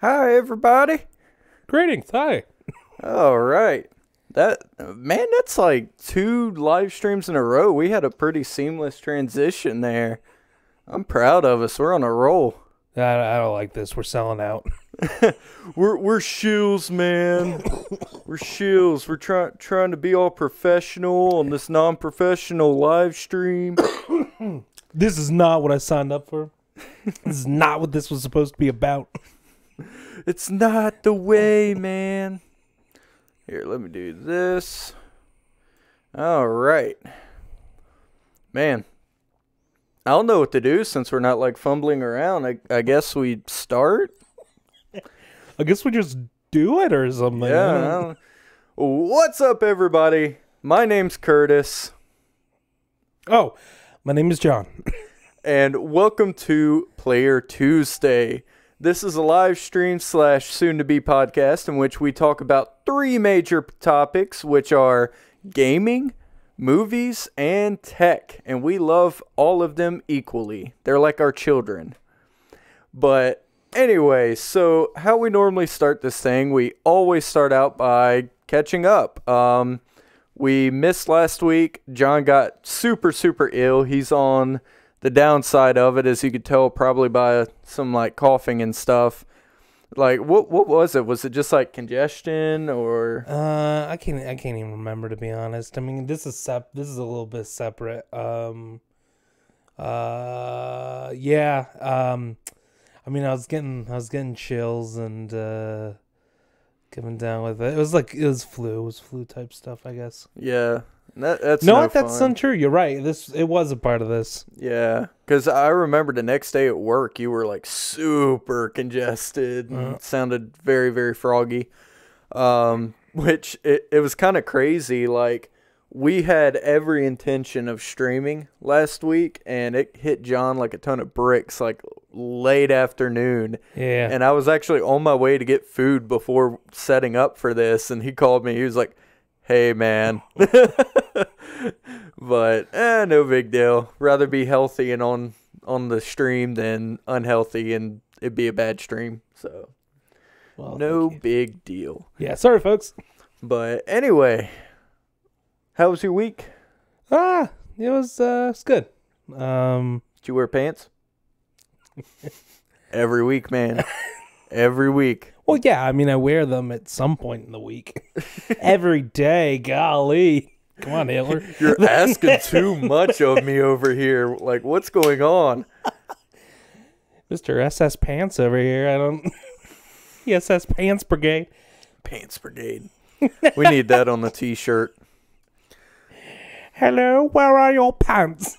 Hi, everybody. Greetings, hi. All right. That's like 2 live streams in a row. We had a pretty seamless transition there. I'm proud of us. We're on a roll. I don't like this. We're selling out. We're shills, man. We're shills. We're trying to be all professional on this non-professional live stream. This is not what I signed up for. This is not what this was supposed to be about. It's not the way, man. Here, let me do this. All right. Man, I don't know what to do since we're not like fumbling around. I guess we start? I guess we just do it or something. Yeah. What's up, everybody? My name's Curtis. Oh, my name is John. And welcome to Player Tuesday. This is a live stream / soon to be podcast in which we talk about 3 major topics, which are gaming, movies, and tech. And we love all of them equally. They're like our children. But anyway, so how we normally start this thing, we always start out by catching up. We missed last week. John got super ill. He's on the downside of it, as you could tell probably by some like coughing and stuff. Like what was it? Was it just like congestion or I can't even remember, to be honest. I mean, this is a little bit separate. Yeah. I mean, I was getting chills and coming down with it. It was flu type stuff, I guess. Yeah. That's that's fun. untrue. You're right. It was a part of this. Yeah, because I remember the next day at work, you were like super congested and sounded very froggy. Which it was kind of crazy. Like, we had every intention of streaming last week, and it hit John like a ton of bricks, like late afternoon. Yeah. And I was actually on my way to get food before setting up for this, and he called me. He was like, "Hey, man." But no big deal. Rather be healthy and on the stream than unhealthy and it'd be a bad stream. So no big deal. Yeah, sorry folks. But anyway, how was your week? It was good. Did you wear pants? Every week, man. Every week. Well, yeah, I mean, I wear them at some point in the week. Every day, golly. Come on, Hitler. You're asking too much of me over here. Like, what's going on? Mr. SS Pants over here. SS Pants Brigade. Pants Brigade. We need that on the t-shirt. Hello, where are your pants?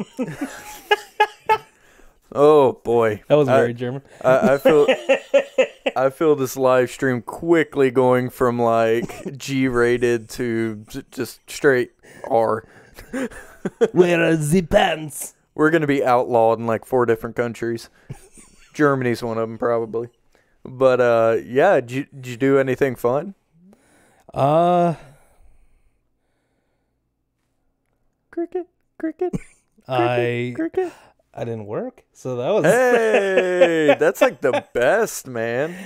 Oh boy, that was very German. I feel this live stream quickly going from like G-rated to just straight R. Where are the pants? We're gonna be outlawed in like 4 different countries. Germany's one of them probably. But yeah, did you do anything fun? Cricket. Cricket. I didn't work, so that was. Hey, that's like the best, man.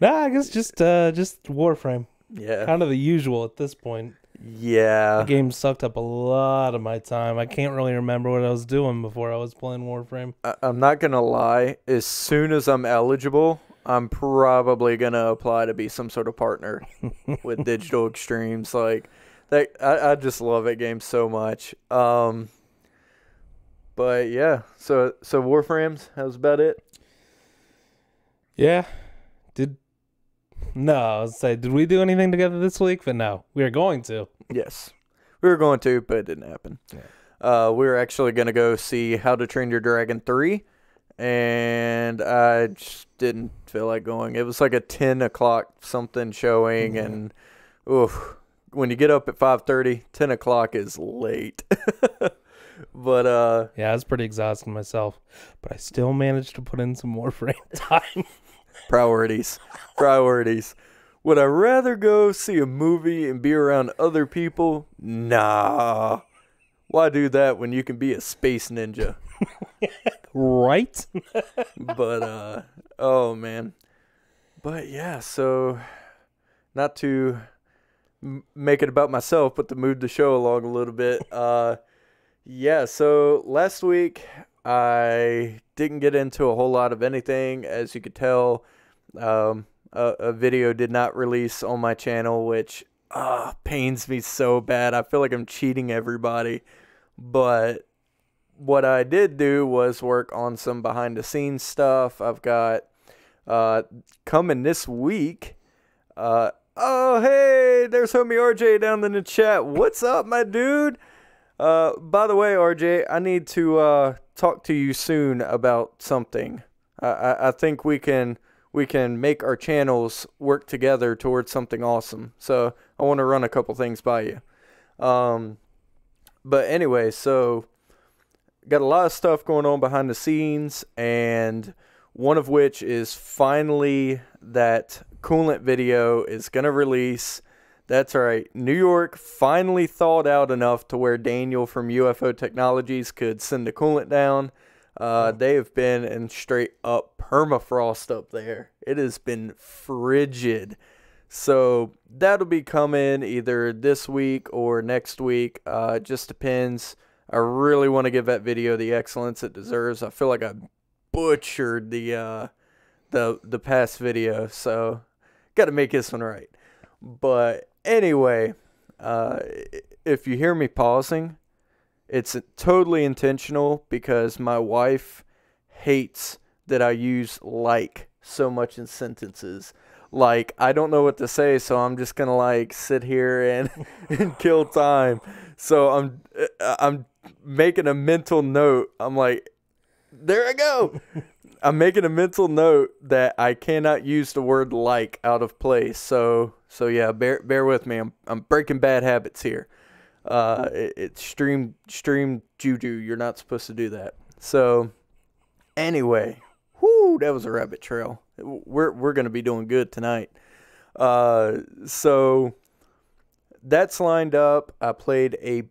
Nah, I guess just Warframe. Yeah, kind of the usual at this point. Yeah, the game sucked up a lot of my time. I can't really remember what I was doing before I was playing Warframe. I'm not gonna lie. As soon as I'm eligible, I'm probably gonna apply to be some sort of partner with Digital Extremes. Like that, I just love that game so much. But yeah, so Warframes, that was about it. Yeah. Did we do anything together this week? But no, we are going to. Yes, we were going to, but it didn't happen. Yeah. We were actually going to go see How to Train Your Dragon 3, and I just didn't feel like going. It was like a 10 o'clock something showing, and when you get up at 5:30, 10 o'clock is late. But yeah, I was pretty exhausted myself, but I still managed to put in some more frame time. Priorities. Would I rather go see a movie and be around other people? Nah. Why do that when you can be a space ninja? Right? But oh man, But yeah, so not to make it about myself, but to move the show along a little bit. Yeah, so last week I didn't get into a whole lot of anything. As you could tell, a video did not release on my channel, which pains me so bad. I feel like I'm cheating everybody. But what I did do was work on some behind the scenes stuff. I've got coming this week. Oh, hey, there's homie RJ down in the chat. What's up, my dude? By the way, RJ, I need to talk to you soon about something. I think we can make our channels work together towards something awesome. So I want to run a couple things by you. But anyway, so got a lot of stuff going on behind the scenes, and one of which is finally that coolant video is going to release. That's right. New York finally thawed out enough to where Daniel from UFO Technologies could send the coolant down. They have been in straight up permafrost up there. It has been frigid. So that'll be coming either this week or next week. Just depends. I really want to give that video the excellence it deserves. I feel like I butchered the past video, so got to make this one right. But anyway, if you hear me pausing, it's totally intentional because my wife hates that I use like so much in sentences. Like, I don't know what to say, so I'm just gonna like sit here and kill time. So I'm making a mental note. I'm like, there I go. I'm making a mental note that I cannot use the word like out of place. So yeah, bear with me. I'm breaking bad habits here. It's stream juju. You're not supposed to do that. So anyway, that was a rabbit trail. We're gonna be doing good tonight. So that's lined up. I played a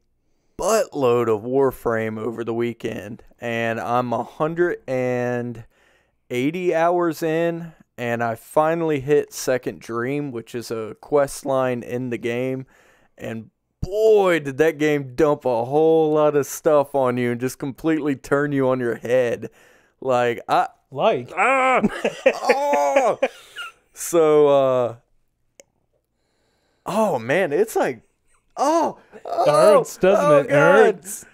buttload of Warframe over the weekend, and I'm 180 hours in, and I finally hit Second Dream, which is a quest line in the game, and boy, did that game dump a whole lot of stuff on you and just completely turn you on your head. So, oh man, it's like, it hurts, doesn't it? It hurts.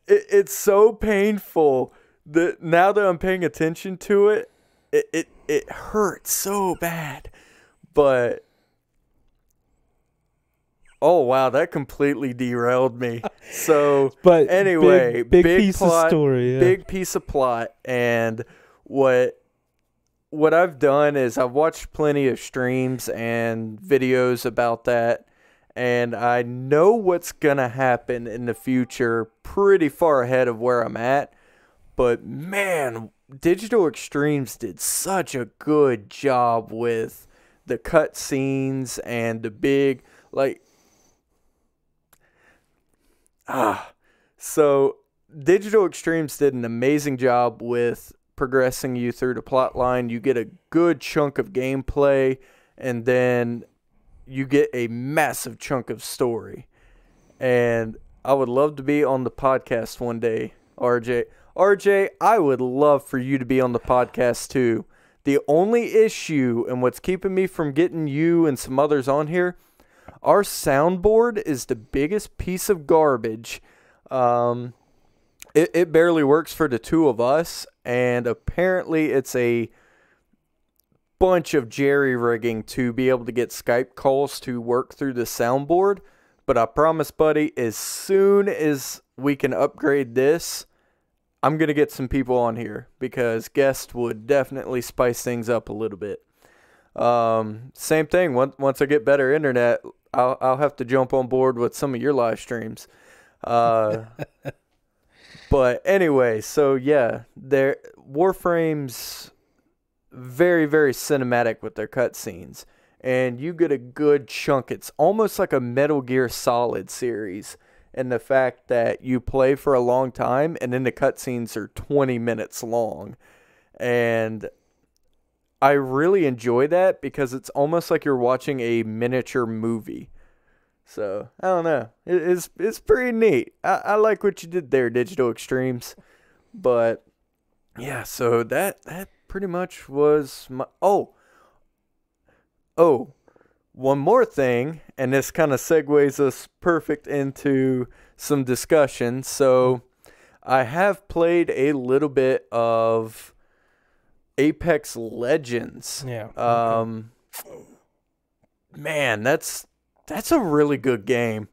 It's so painful that now that I'm paying attention to it, it hurts so bad. But oh wow, that completely derailed me. So, but anyway, big piece plot, of story, yeah. Big piece of plot, and what I've done is I've watched plenty of streams and videos about that, and I know what's gonna happen in the future pretty far ahead of where I'm at. But man, Digital Extremes did such a good job with the cutscenes and the big So Digital Extremes did an amazing job with progressing you through the plot line. You get a good chunk of gameplay, and then you get a massive chunk of story. And I would love to be on the podcast one day, RJ. RJ, I would love for you to be on the podcast too. The only issue and what's keeping me from getting you and some others on here, our soundboard is the biggest piece of garbage. It barely works for the two of us, and apparently it's a bunch of jerry-rigging to be able to get Skype calls to work through the soundboard. But I promise, buddy, as soon as we can upgrade this, I'm going to get some people on here because guests would definitely spice things up a little bit. Same thing. Once I get better internet, I'll have to jump on board with some of your live streams. But anyway, so yeah, Warframe's very, very cinematic with their cutscenes, and you get a good chunk. It's almost like a Metal Gear Solid series, and the fact that you play for a long time, and then the cutscenes are 20 minutes long, and I really enjoy that because it's almost like you're watching a miniature movie. So, I don't know. It's pretty neat. I like what you did there, Digital Extremes. But, yeah, so that pretty much was my... Oh, one more thing, and this kind of segues us perfect into some discussion. So, I have played a little bit of Apex Legends. Yeah. Man, that's a really good game.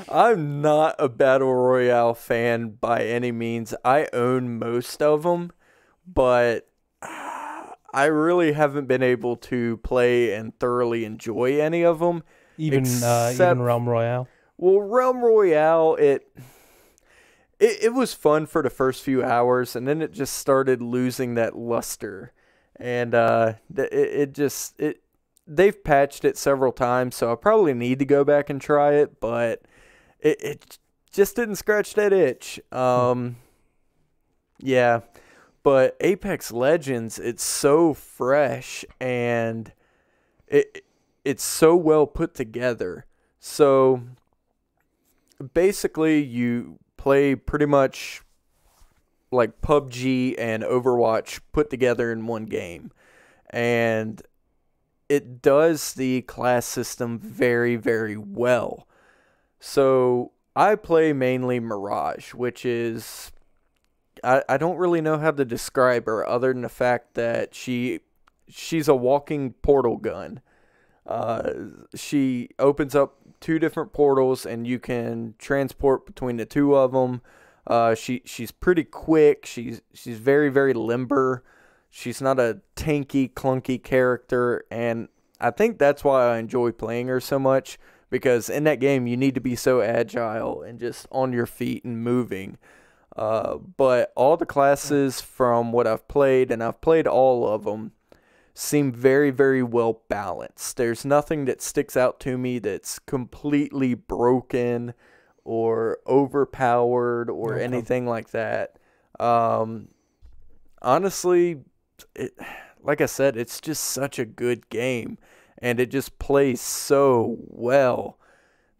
I'm not a Battle Royale fan by any means. I own most of them, but I really haven't been able to play and thoroughly enjoy any of them. Even Realm Royale. Well, Realm Royale, it was fun for the first few hours, and then it just started losing that luster. And they've patched it several times, so I probably need to go back and try it, but it just didn't scratch that itch. Yeah, but Apex Legends, it's so fresh, and it's so well put together. So basically, you play pretty much like PUBG and Overwatch put together in one game. And it does the class system very, very well. So I play mainly Mirage, which is... I don't really know how to describe her other than the fact that she's a walking portal gun. She opens up 2 different portals, and you can transport between the 2 of them. She's pretty quick. She's very, very limber. She's not a tanky, clunky character, and I think that's why I enjoy playing her so much, because in that game you need to be so agile and just on your feet and moving. But all the classes from what I've played, and I've played all of them, seem very, very well balanced. There's nothing that sticks out to me that's completely broken or overpowered or anything like that. Honestly, like I said, it's just such a good game, and it just plays so well.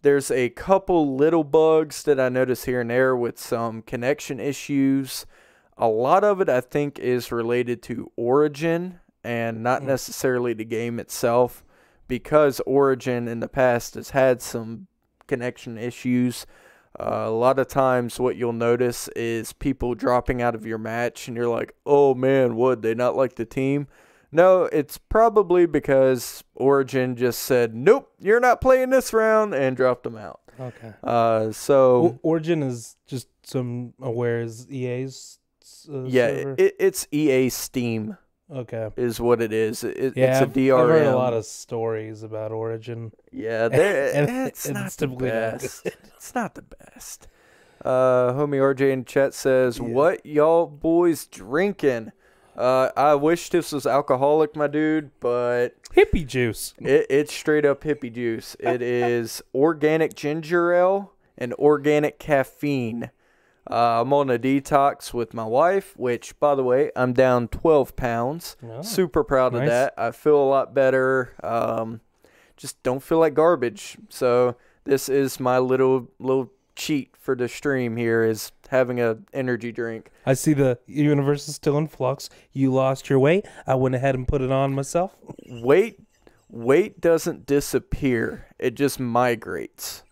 There's a couple little bugs that I notice here and there with some connection issues. A lot of it, I think, is related to Origin and not necessarily the game itself, because Origin in the past has had some connection issues. A lot of times what you'll notice is people dropping out of your match, and you're like, oh man, would they not like the team? No, it's probably because Origin just said, nope, you're not playing this round, and dropped them out. Okay. So Origin is just where is EA's yeah, server? It's EA Steam. Okay. Is what it is. It's a I've DRM. heard a lot of stories about Origin. Yeah, it's not the best. It's not the best. Homie RJ in chat says, what y'all boys drinking? I wish this was alcoholic, my dude, but... Hippie juice. It's straight up hippie juice. It is organic ginger ale and organic caffeine. I'm on a detox with my wife, which, by the way, I'm down 12 pounds. Oh, super proud of that. I feel a lot better. Just don't feel like garbage. So this is my little cheat for the stream here, is having a energy drink. I see the universe is still in flux. You lost your weight. I went ahead and put it on myself. Weight doesn't disappear. It just migrates.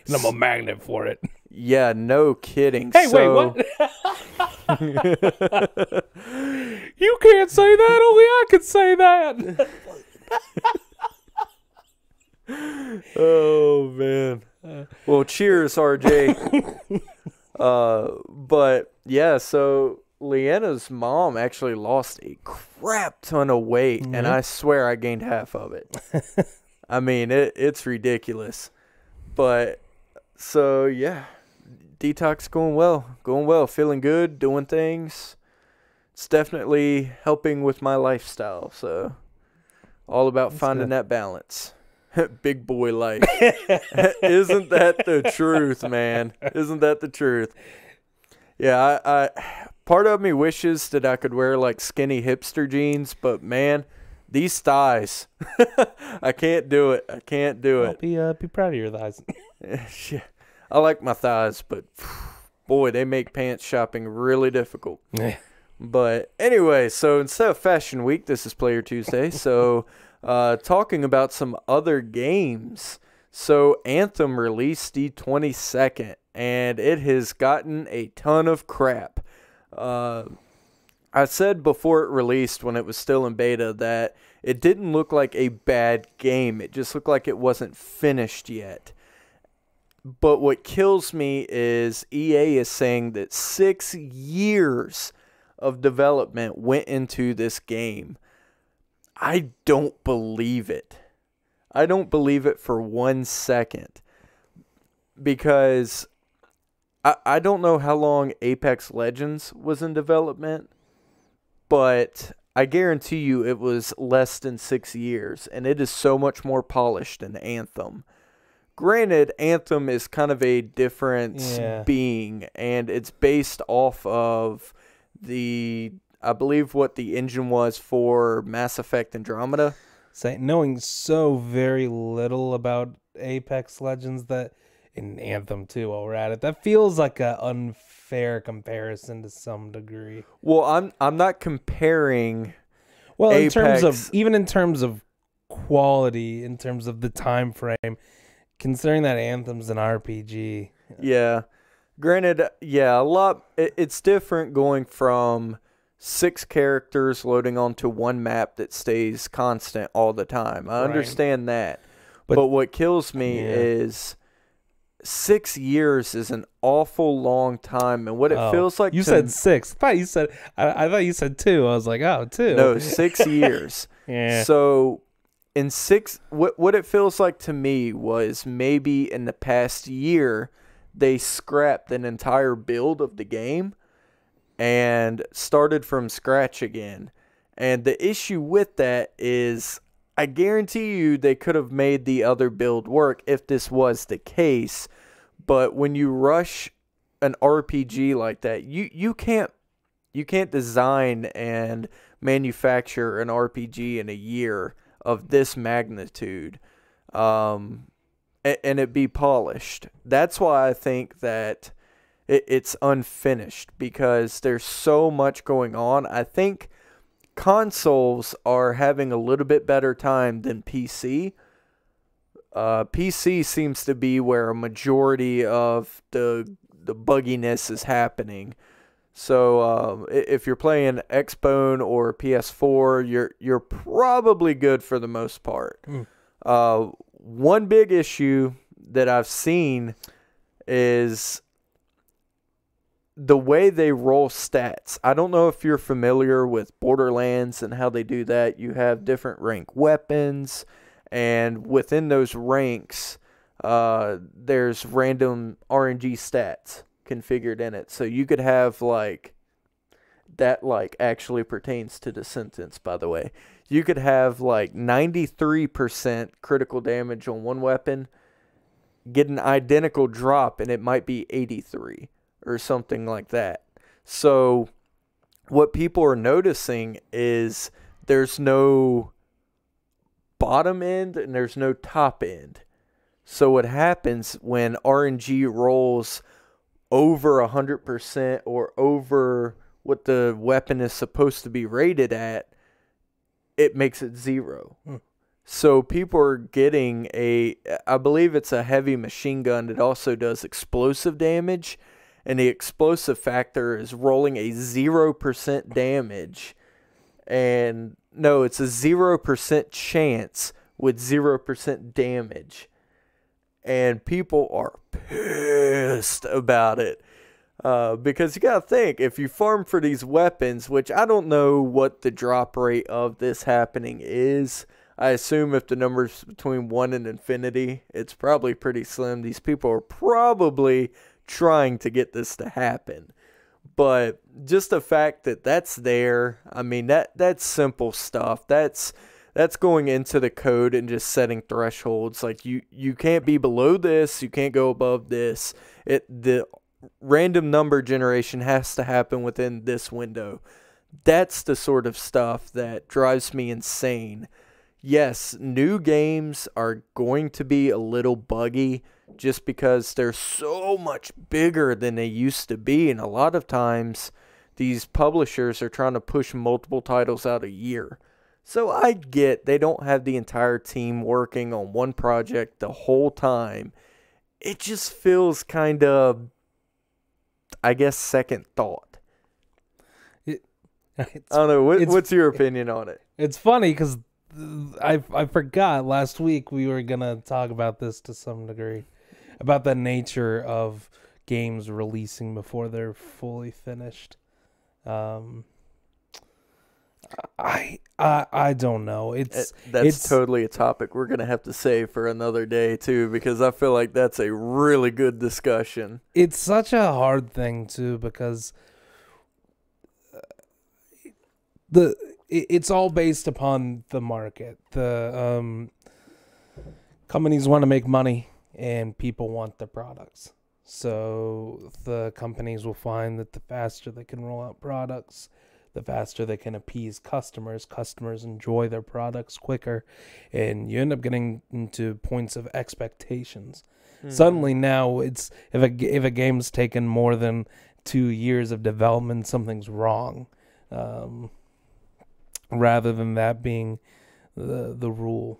And I'm a magnet for it. Yeah, no kidding. Hey, wait, what? You can't say that. Only I can say that. Oh, man. Well, cheers, RJ. But, yeah, so Leanna's mom actually lost a crap ton of weight, and I swear I gained half of it. I mean, it's ridiculous. But, so, yeah. Detox going well, feeling good, doing things. It's definitely helping with my lifestyle, so all about finding that balance. Big boy life. Isn't that the truth, man? Isn't that the truth? Yeah, I part of me wishes that I could wear like skinny hipster jeans, but man, these thighs, I can't do it. I can't do it. Be proud of your thighs. Yeah, I like my thighs, but boy, they make pants shopping really difficult. But anyway, so instead of Fashion Week, this is Player Tuesday. So talking about some other games. So Anthem released the 22nd, and it has gotten a ton of crap. I said before it released, when it was still in beta, that it didn't look like a bad game. It just looked like it wasn't finished yet. But what kills me is EA is saying that 6 years of development went into this game. I don't believe it. I don't believe it for 1 second. Because I don't know how long Apex Legends was in development, but I guarantee you it was less than 6 years, and it is so much more polished than Anthem. Granted, Anthem is kind of a different being, and it's based off of I believe what the engine was for Mass Effect Andromeda. Knowing so very little about Apex Legends, that in Anthem too, while we're at it, that feels like an unfair comparison to some degree. Well, I'm not comparing. Well, Apex. in terms of quality, in terms of the time frame, considering that Anthem's an RPG. Yeah. Granted, yeah, it's different going from 6 characters loading onto one map that stays constant all the time. I understand that. But what kills me is 6 years is an awful long time, and what it feels like. You said 6. I thought you said 2. I was like, 2. No, 6 years. Yeah. So in 6, what it feels like to me was maybe in the past year they scrapped an entire build of the game and started from scratch again. And the issue with that is, I guarantee you they could have made the other build work if this was the case. But when you rush an RPG like that, you can't design and manufacture an RPG in a year of this magnitude. And it be polished. That's why I think that it's unfinished, because there's so much going on. I think consoles are having a little bit better time than PC. PC seems to be where a majority of the bugginess is happening. So if you're playing Xbone or PS4, you're probably good for the most part. One big issue that I've seen is the way they roll stats. I don't know if you're familiar with Borderlands and how they do that. You have different rank weapons, and within those ranks, there's random RNG stats configured in it. So you could have that actually pertains to the sentence, by the way. You could have 93% critical damage on one weapon, get an identical drop, and it might be 83 or something like that. So what people are noticing is there's no bottom end and there's no top end. So what happens when RNG rolls over 100% or over what the weapon is supposed to be rated at, it makes it 0. So people are getting I believe it's a heavy machine gun that also does explosive damage, and the explosive factor is rolling a 0% damage. And no, it's a 0% chance with 0% damage. And people are pissed about it. Because you gotta think, if you farm for these weapons, which I don't know what the drop rate of this happening is. I assume if the number's between 1 and infinity, it's probably pretty slim. These people are probably trying to get this to happen. But just the fact that that's there, I mean, that's simple stuff. That's going into the code and just setting thresholds. Like you can't be below this, you can't go above this. The random number generation has to happen within this window. That's the sort of stuff that drives me insane. Yes, new games are going to be a little buggy just because they're so much bigger than they used to be. And a lot of times, these publishers are trying to push multiple titles out a year. So I get they don't have the entire team working on one project the whole time. It just feels kind of, I guess, second thought. I don't know. What's your opinion on it? It's funny because I forgot last week we were going to talk about this to some degree, about the nature of games releasing before they're fully finished. I don't know. It's totally a topic we're going to have to save for another day too, because I feel like that's a really good discussion. It's such a hard thing too, because it's all based upon the market. The companies want to make money and people want the products. So the companies will find that the faster they can roll out products, the faster they can appease customers. Customers enjoy their products quicker, and you end up getting into points of expectations. Suddenly now it's if a game's taken more than 2 years of development, something's wrong. Rather than that being the rule.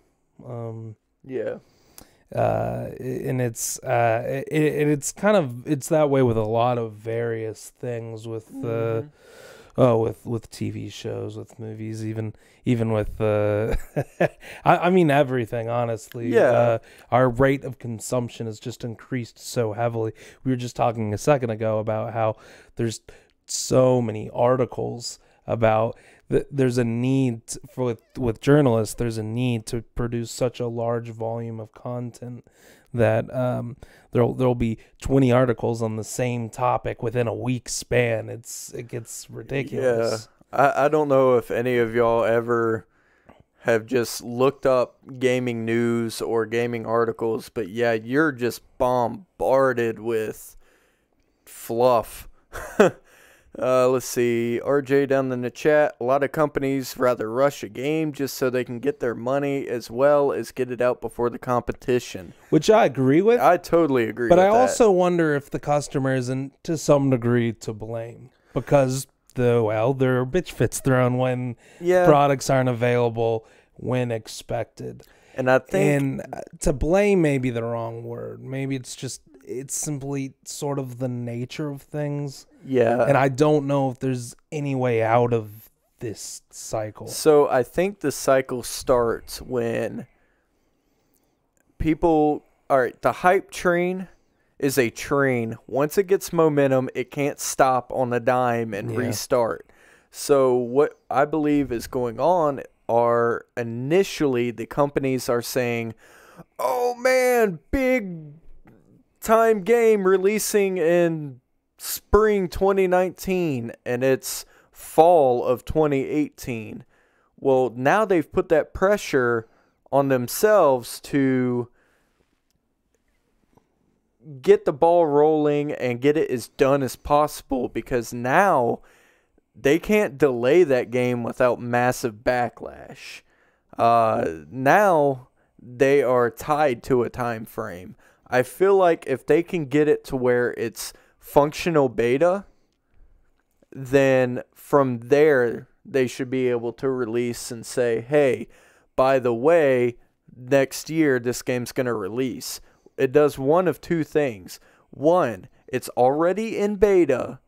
Yeah. And it's kind of, it's that way with a lot of various things with with TV shows, with movies, even with I mean everything, honestly. Yeah. Our rate of consumption has just increased so heavily. We were just talking a second ago about how there's so many articles about there's a need with journalists. There's a need to produce such a large volume of content that there'll be 20 articles on the same topic within a week span. It gets ridiculous. Yeah, I don't know if any of y'all ever have just looked up gaming news or gaming articles, but yeah, you're just bombarded with fluff. Let's see, RJ down in the chat, a lot of companies rather rush a game just so they can get their money as well as get it out before the competition. Which I agree with. I totally agree with that. But I also wonder if the customer isn't to some degree to blame, because there are bitch fits thrown when products aren't available when expected. And I think... And to blame may be the wrong word. Maybe it's simply sort of the nature of things. Yeah. And I don't know if there's any way out of this cycle. So I think the cycle starts when people... All right, the hype train is a train. Once it gets momentum, it can't stop on a dime and restart. So what I believe is going on are initially the companies are saying, oh man, big time game releasing in spring 2019 and it's fall of 2018. Well, now they've put that pressure on themselves to get the ball rolling and get it as done as possible, because now they can't delay that game without massive backlash. Now they are tied to a time frame. I feel like if they can get it to where it's functional beta, then from there they should be able to release and say, hey, by the way, next year this game's going to release. It does one of two things. One, it's already in beta,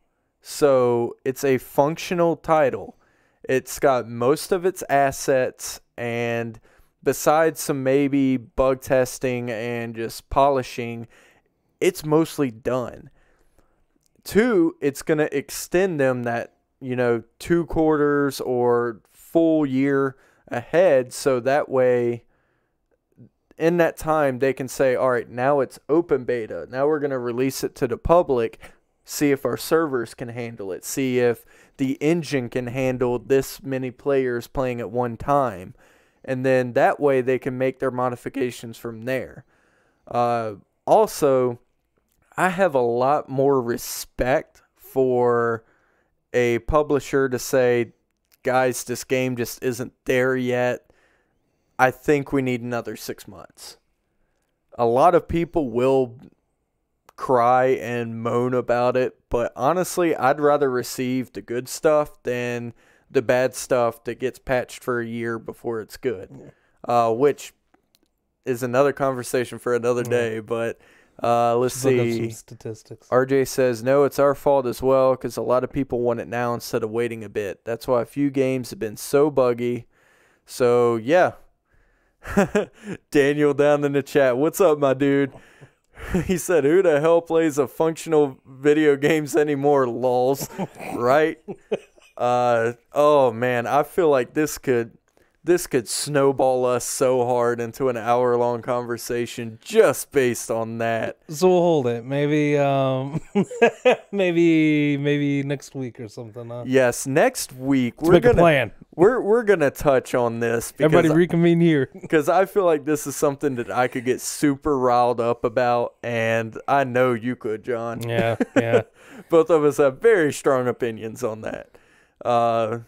so it's a functional title. It's got most of its assets, and besides some maybe bug testing and just polishing, it's mostly done. Two, it's going to extend them that, 2 quarters or full year ahead, so that way in that time they can say, all right, now it's open beta. Now we're going to release it to the public, see if our servers can handle it, see if the engine can handle this many players playing at one time. And then that way they can make their modifications from there. Also, I have a lot more respect for a publisher to say, guys, this game just isn't there yet. I think we need another 6 months. A lot of people will cry and moan about it, but honestly, I'd rather receive the good stuff than the bad stuff that gets patched for a year before it's good, which is another conversation for another day. But let's see. Look up some statistics. RJ says, no, it's our fault as well because a lot of people want it now instead of waiting a bit. That's why a few games have been so buggy. So, yeah. Daniel down in the chat. What's up, my dude? He said, who the hell plays a functional video games anymore, lols? Right? Oh, man. I feel like this could snowball us so hard into an hour-long conversation just based on that. So we'll hold it. Maybe maybe next week or something. Huh? Yes, next week Let's make a plan. We're gonna touch on this. Everybody reconvene here. Because I feel like this is something that I could get super riled up about, and I know you could, John. Yeah. Both of us have very strong opinions on that. To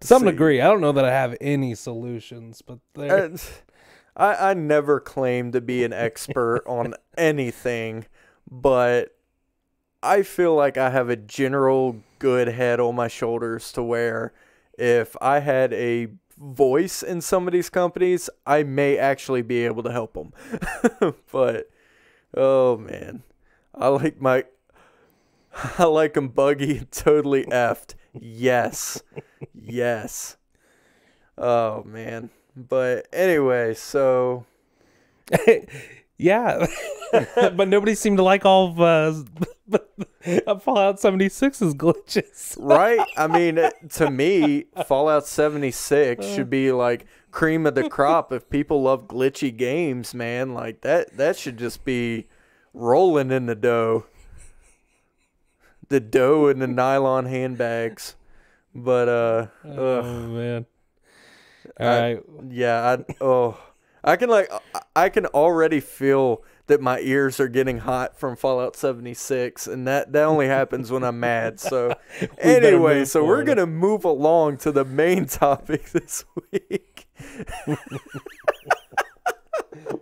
some degree. I don't know that I have any solutions, but I never claim to be an expert on anything, but I feel like I have a general good head on my shoulders to where if I had a voice in some of these companies, I may actually be able to help them. But, oh man, I like them buggy and totally effed. Yes. Oh man. But anyway, so yeah. But nobody seemed to like all of Fallout 76's glitches. Right? I mean, to me, Fallout 76 should be like cream of the crop. If people love glitchy games, man, like that should just be rolling in the dough. The dough and the nylon handbags. But oh man. All right. Yeah, I can already feel that my ears are getting hot from Fallout 76, and that only happens when I'm mad. So anyway, so we're going to move along to the main topic this week.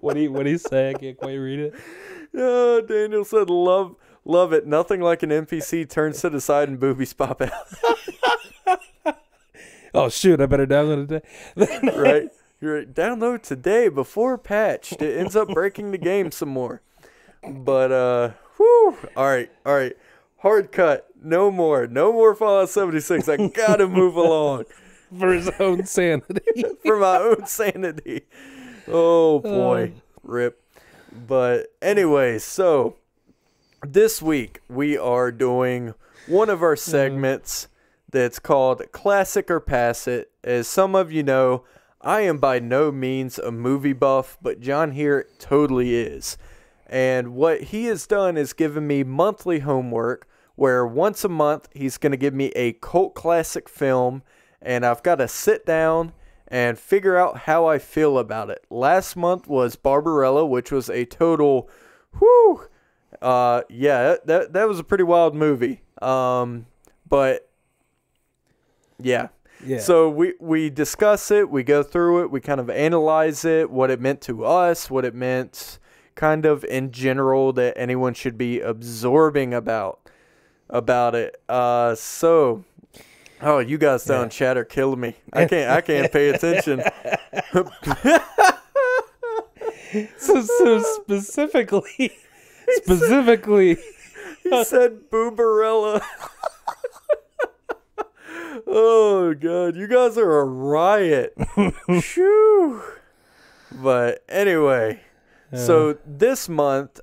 What do you say? I can't quite read it. Oh, Daniel said love it. Nothing like an NPC turns to the side and boobies pop out. Oh shoot, I better download it today. Right. You're right. Download today before patched. It ends up breaking the game some more. But whew. All right. Hard cut. No more Fallout 76. I gotta move along. For his own sanity. For my own sanity. Oh boy. Rip. But anyway, so this week we are doing one of our segments that's called Classic or Pass It. As some of you know, I am by no means a movie buff, but John here totally is. And what he has done is given me monthly homework where once a month he's going to give me a cult classic film, and I've got to sit down and figure out how I feel about it. Last month was Barbarella, which was a total whew. Yeah, that was a pretty wild movie. But yeah. So we discuss it, we go through it, we kind of analyze it, what it meant to us, what it meant kind of in general that anyone should be absorbing about it. So you guys down chat are killing me. I can't pay attention. so specifically he said Boobarella. Oh god, you guys are a riot. Shoo. But anyway, so this month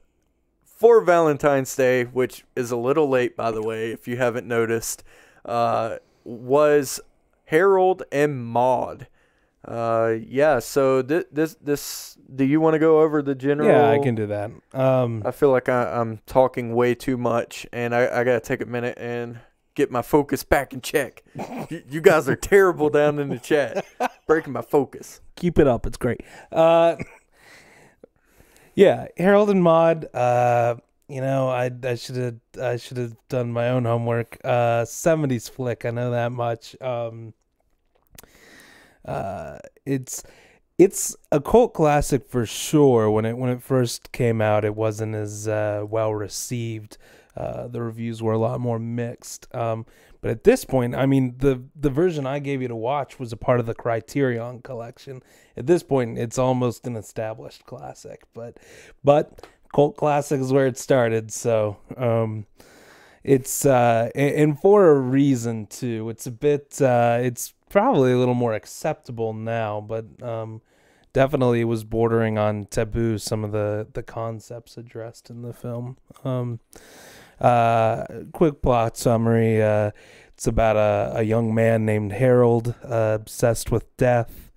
for Valentine's Day, which is a little late by the way if you haven't noticed, was Harold and Maude. So this do you want to go over the general? Yeah, I can do that. I feel like I'm talking way too much, and I gotta take a minute and get my focus back in check. You guys are terrible down in the chat, breaking my focus. Keep it up, it's great. Yeah, Harold and Maude. I should have done my own homework. 70s flick, I know that much. It's a cult classic for sure. When it first came out, it wasn't as well received. The reviews were a lot more mixed. But at this point, I mean, the version I gave you to watch was a part of the Criterion collection. At this point, it's almost an established classic. But cult classic is where it started. So it's and for a reason too. It's a bit. It's probably a little more acceptable now, but definitely was bordering on taboo. Some of the concepts addressed in the film. Quick plot summary. It's about a young man named Harold, obsessed with death.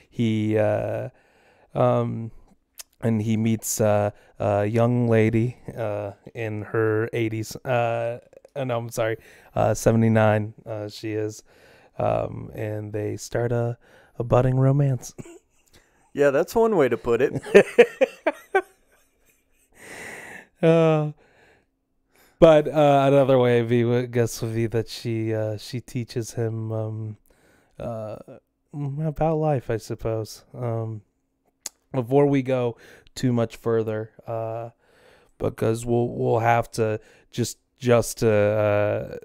He meets a young lady in her 80s. No, I'm sorry, 79. She is, and they start a budding romance. Yeah, that's one way to put it. But another way, I guess, would be that she teaches him about life, I suppose. Before we go too much further, because we'll have to just to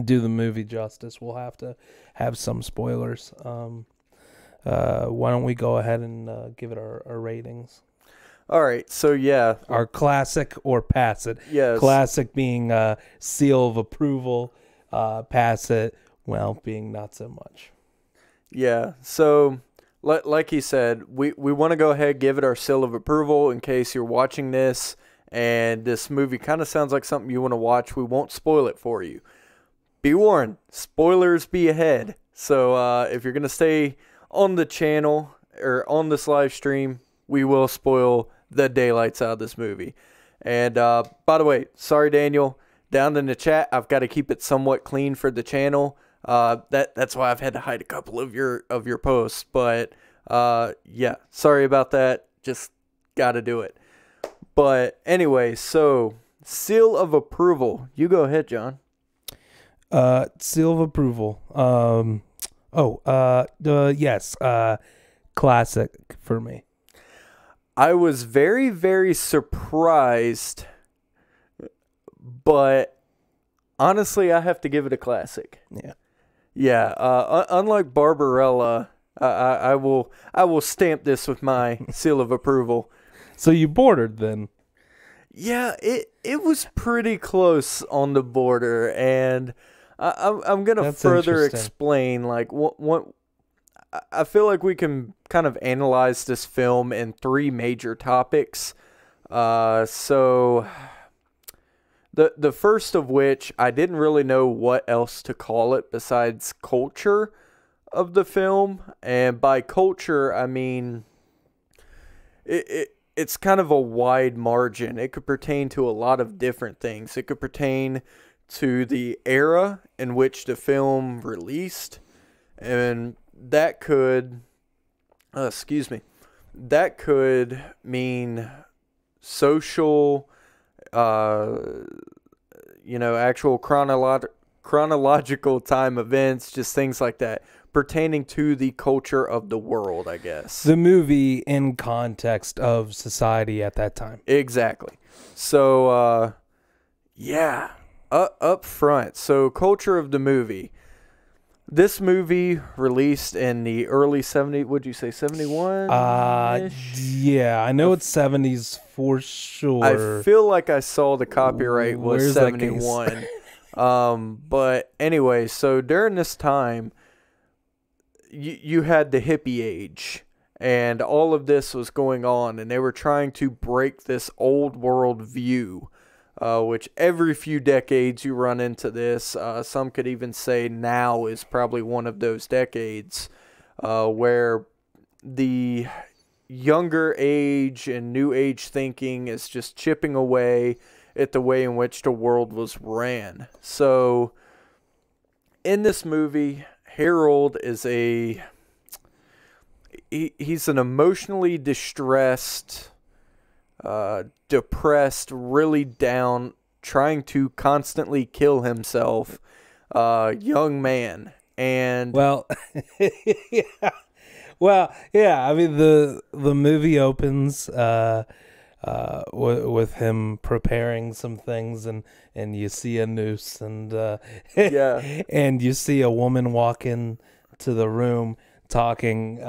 do the movie justice, we'll have to have some spoilers. Why don't we go ahead and give it our ratings? All right, so yeah. Our classic or pass it. Yes. Classic being seal of approval, pass it, well, being not so much. Yeah, so like he said, we want to go ahead and give it our seal of approval in case you're watching this and this movie kind of sounds like something you want to watch. We won't spoil it for you. Be warned, spoilers be ahead. So if you're going to stay on the channel or on this live stream, we will spoil the daylights out of this movie. And by the way, sorry Daniel, down in the chat, I've got to keep it somewhat clean for the channel. That's why I've had to hide a couple of your posts. But yeah, sorry about that. Just got to do it. But anyway, so seal of approval. You go ahead, John. Seal of approval. Yes. Classic for me. I was very, very surprised, but honestly, I have to give it a classic. Yeah. Yeah. Unlike Barbarella, I will stamp this with my seal of approval. So you bordered then? Yeah, it was pretty close on the border, and I'm gonna further explain. Like what I feel like we can kind of analyze this film in three major topics. So the first of which I didn't really know what else to call it besides culture of the film, and by culture I mean it's kind of a wide margin. It could pertain to a lot of different things. It could pertain to the era in which the film released, and that could that could mean social, actual chronological time events, just things like that, pertaining to the culture of the world, I guess. The movie in context of society at that time. Exactly. So, yeah, up front. So, culture of the movie. This movie released in the early 70s. Would you say 71? Yeah, I know it's 70s for sure. I feel like I saw the copyright was Where's 71. But anyway, so during this time, you had the hippie age, and all of this was going on, and they were trying to break this old world view. Which every few decades you run into this. Some could even say now is probably one of those decades where the younger age and new age thinking is just chipping away at the way in which the world was ran. So in this movie, Harold is he's an emotionally distressed depressed, really down, trying to constantly kill himself young man. And Well, yeah. Well, yeah. I mean, the movie opens with him preparing some things, and you see a noose, and yeah, and you see a woman walk in to the room talking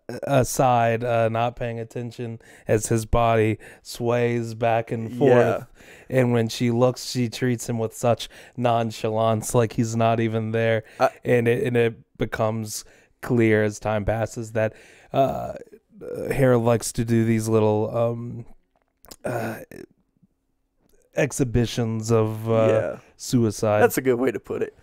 aside, not paying attention as his body sways back and forth. yeah, And when she looks, she treats him with such nonchalance, like he's not even there. I, And it becomes clear as time passes that Harold likes to do these little exhibitions of yeah. suicide. That's a good way to put it.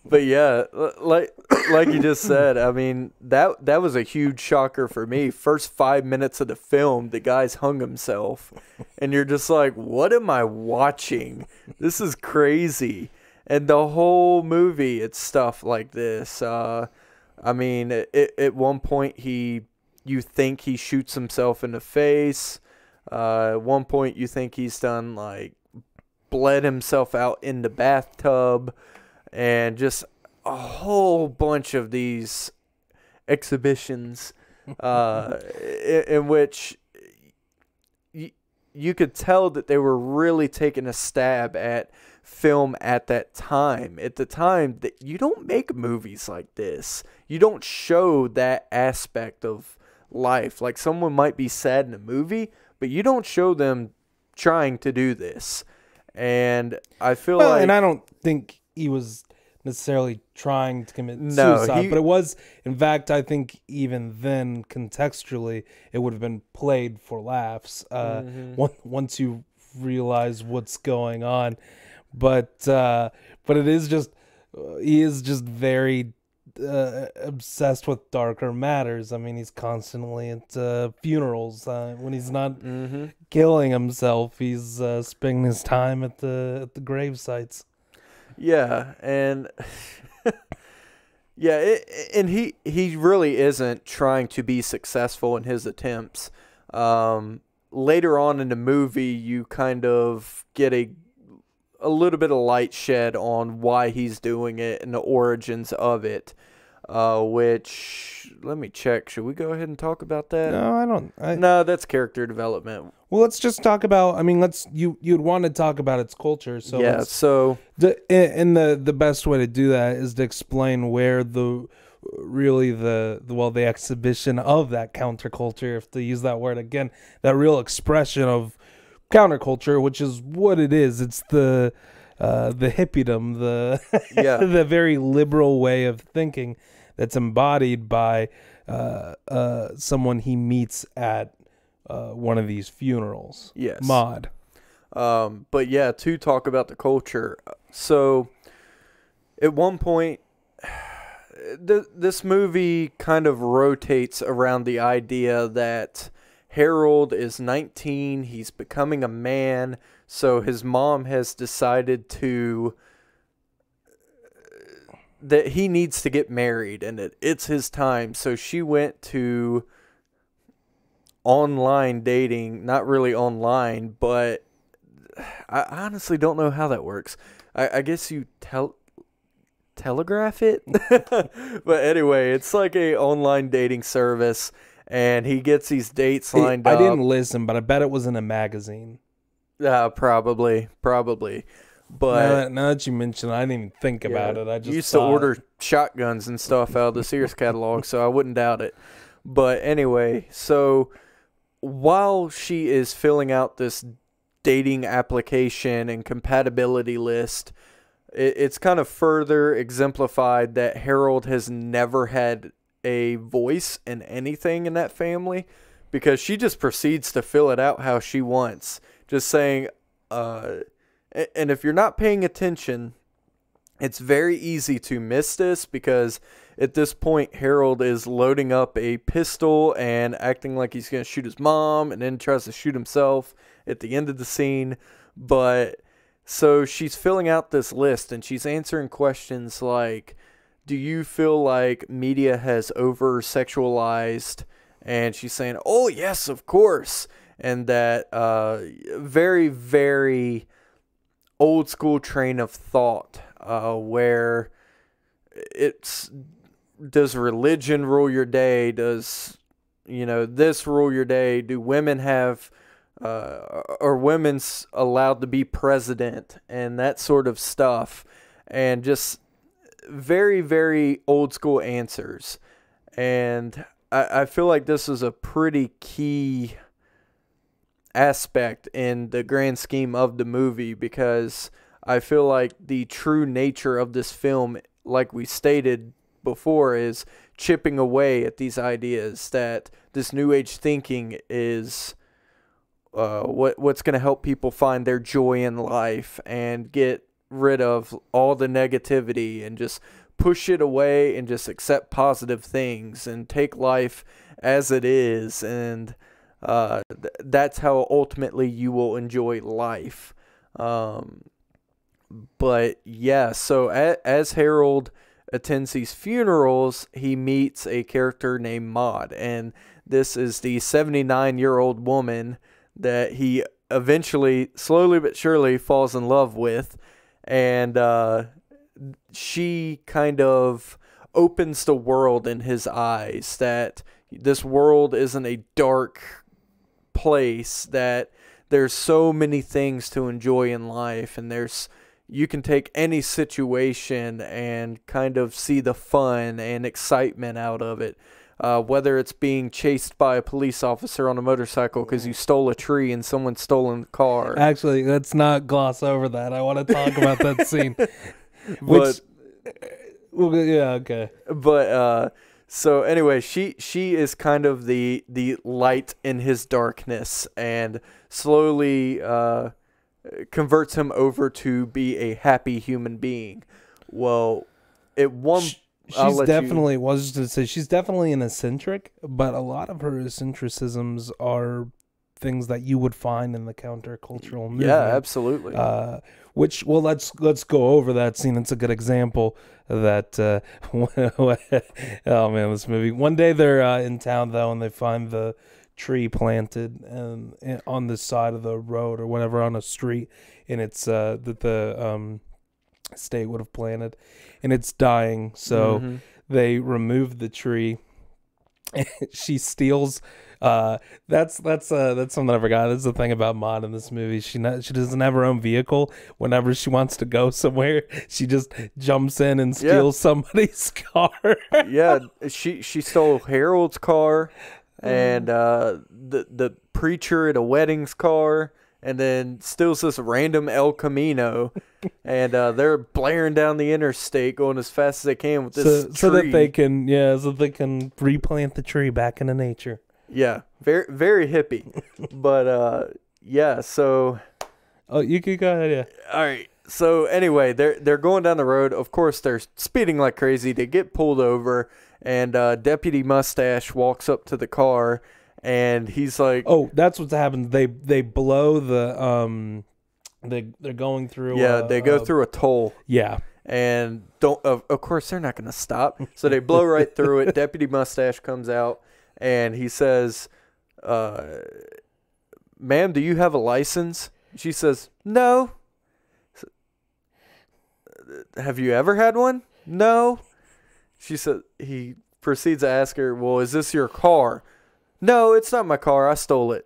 But yeah, like you just said, I mean, that was a huge shocker for me. First 5 minutes of the film, the guy's hung himself, and you're just like, what am I watching? This is crazy. And the whole movie, it's stuff like this. I mean, at one point you think he shoots himself in the face. At one point you think he's done like bled himself out in the bathtub, and just a whole bunch of these exhibitions in which you could tell that they were really taking a stab at film at that time. At the time, that you don't make movies like this. You don't show that aspect of life. Like, someone might be sad in a movie, but you don't show them trying to do this. And I feel like... And I don't think he was necessarily trying to commit No, suicide, but it was, in fact, I think even then, contextually, it would have been played for laughs once you realize what's going on. But it is just, he is just very obsessed with darker matters. I mean, he's constantly at funerals. When he's not killing himself, he's spending his time at the grave sites. Yeah, and yeah, and he really isn't trying to be successful in his attempts. Later on in the movie, you kind of get a little bit of light shed on why he's doing it and the origins of it. Which, let me check. Should we go ahead and talk about that? No, I don't. No, that's character development. Well, let's just talk about. I mean, you'd want to talk about its culture. So yeah. So the best way to do that is to explain where the exhibition of that counterculture, if to use that word again, that real expression of counterculture, which is what it is. It's the hippiedom, the very liberal way of thinking that's embodied by someone he meets at one of these funerals. Yes. Maude. But yeah, to talk about the culture. So at one point, this movie kind of rotates around the idea that Harold is 19, he's becoming a man, so his mom has decided that he needs to get married and that it's his time. So she went to online dating, not really online, but I honestly don't know how that works. I guess you telegraph it? But anyway, it's like a online dating service, and he gets these dates lined up. I didn't listen, but I bet it was in a magazine. Probably. But now that you mention it, I didn't even think about it. I just used to order shotguns and stuff out of the Sears catalog, so I wouldn't doubt it. But anyway, so while she is filling out this dating application and compatibility list, it's kind of further exemplified that Harold has never had a voice in anything in that family, because she just proceeds to fill it out how she wants, just saying, and if you're not paying attention, it's very easy to miss this, because at this point Harold is loading up a pistol and acting like he's going to shoot his mom, and then tries to shoot himself at the end of the scene. But so she's filling out this list, and she's answering questions like, do you feel like media has over-sexualized And she's saying, oh, yes, of course. And that very, very old school train of thought where it's, does religion rule your day? Does, this rule your day? Do women have, are women's allowed to be president? And that sort of stuff. And just very, very old school answers. And I feel like this is a pretty key aspect in the grand scheme of the movie, because I feel like the true nature of this film, like we stated before, is chipping away at these ideas that this new age thinking is what's going to help people find their joy in life and get rid of all the negativity and just push it away and just accept positive things and take life as it is. And that's how ultimately you will enjoy life. But yeah, so as Harold attends these funerals, he meets a character named Maude, and this is the 79-year-old woman that he eventually, slowly but surely, falls in love with. And she kind of opens the world in his eyes, that this world isn't a dark place, that there's so many things to enjoy in life, and you can take any situation and kind of see the fun and excitement out of it. Whether it's being chased by a police officer on a motorcycle because you stole a tree and someone's stolen the car. Actually, let's not gloss over that. I want to talk about that scene. Which, yeah, okay. But so anyway, she is kind of the light in his darkness, and slowly converts him over to be a happy human being. Well, at one she's definitely she's definitely an eccentric, but a lot of her eccentricisms are things that you would find in the countercultural movement. Yeah, absolutely. Let's go over that scene. It's a good example that oh man, this movie. One day they're in town though, and they find the tree planted and on the side of the road or whatever, on a street, and it's that the state would have planted, and it's dying, so they remove the tree. She steals that's something I forgot. That's the thing about Maude in this movie. She doesn't have her own vehicle. Whenever she wants to go somewhere, she just jumps in and steals somebody's car. Yeah, she stole Harold's car and the preacher at a wedding's car, and then steals this random El Camino, and they're blaring down the interstate, going as fast as they can with this tree. So that they can replant the tree back into nature. Yeah, very very hippie. But yeah, so you could go ahead. Yeah. All right. So anyway, they're going down the road. Of course, they're speeding like crazy. They get pulled over, and Deputy Mustache walks up to the car. And he's like, "Oh, that's what's happened. They blow the they're going through. Yeah, they go through a toll. Yeah, and of course they're not going to stop. So they blow right through it. Deputy Mustache comes out and he says, "Ma'am, do you have a license?" She says, "No." "Have you ever had one?" "No." She said. He proceeds to ask her, "Well, is this your car?" "No, it's not my car. I stole it."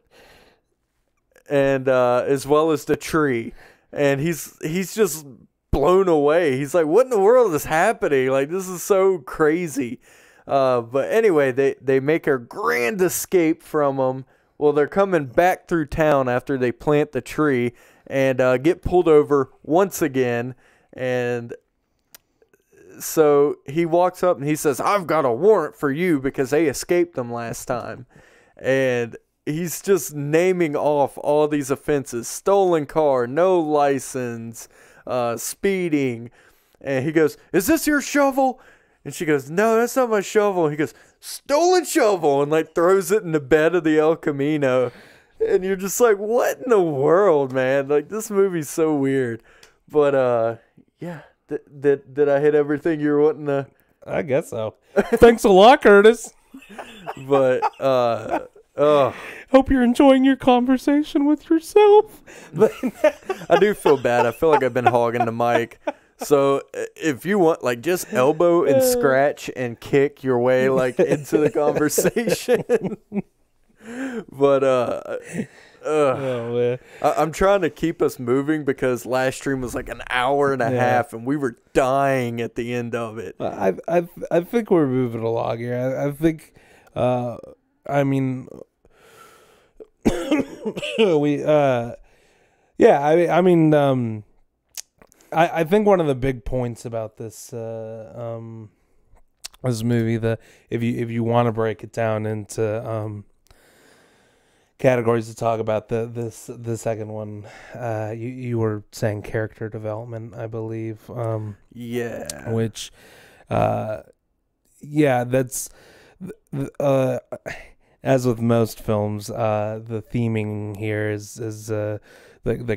And as well as the tree. And he's just blown away. He's like, what in the world is happening? Like, this is so crazy. But anyway, they make a grand escape from him. Well, they're coming back through town after they plant the tree and get pulled over once again. And so he walks up and he says, "I've got a warrant for you because they escaped them last time." And he's just naming off all these offenses: stolen car, no license, speeding. And he goes, "Is this your shovel?" And she goes, "No, that's not my shovel." And he goes, "Stolen shovel," and like throws it in the bed of the El Camino. And you're just like, what in the world, man? Like, this movie's so weird. But yeah. Did I hit everything you were wanting to? I guess so. Thanks a lot, Curtis. But Hope you're enjoying your conversation with yourself. I do feel bad. I feel like I've been hogging the mic. So if you want, like, just elbow and scratch and kick your way, like, into the conversation. But Oh, man. I'm trying to keep us moving because last stream was like an hour and a half, and we were dying at the end of it. I think we're moving along here. I think, I mean, we, I think one of the big points about this this movie, if you want to break it down into categories to talk about, the second one, you were saying character development, I believe. Yeah. Which, that's as with most films, the theming here is the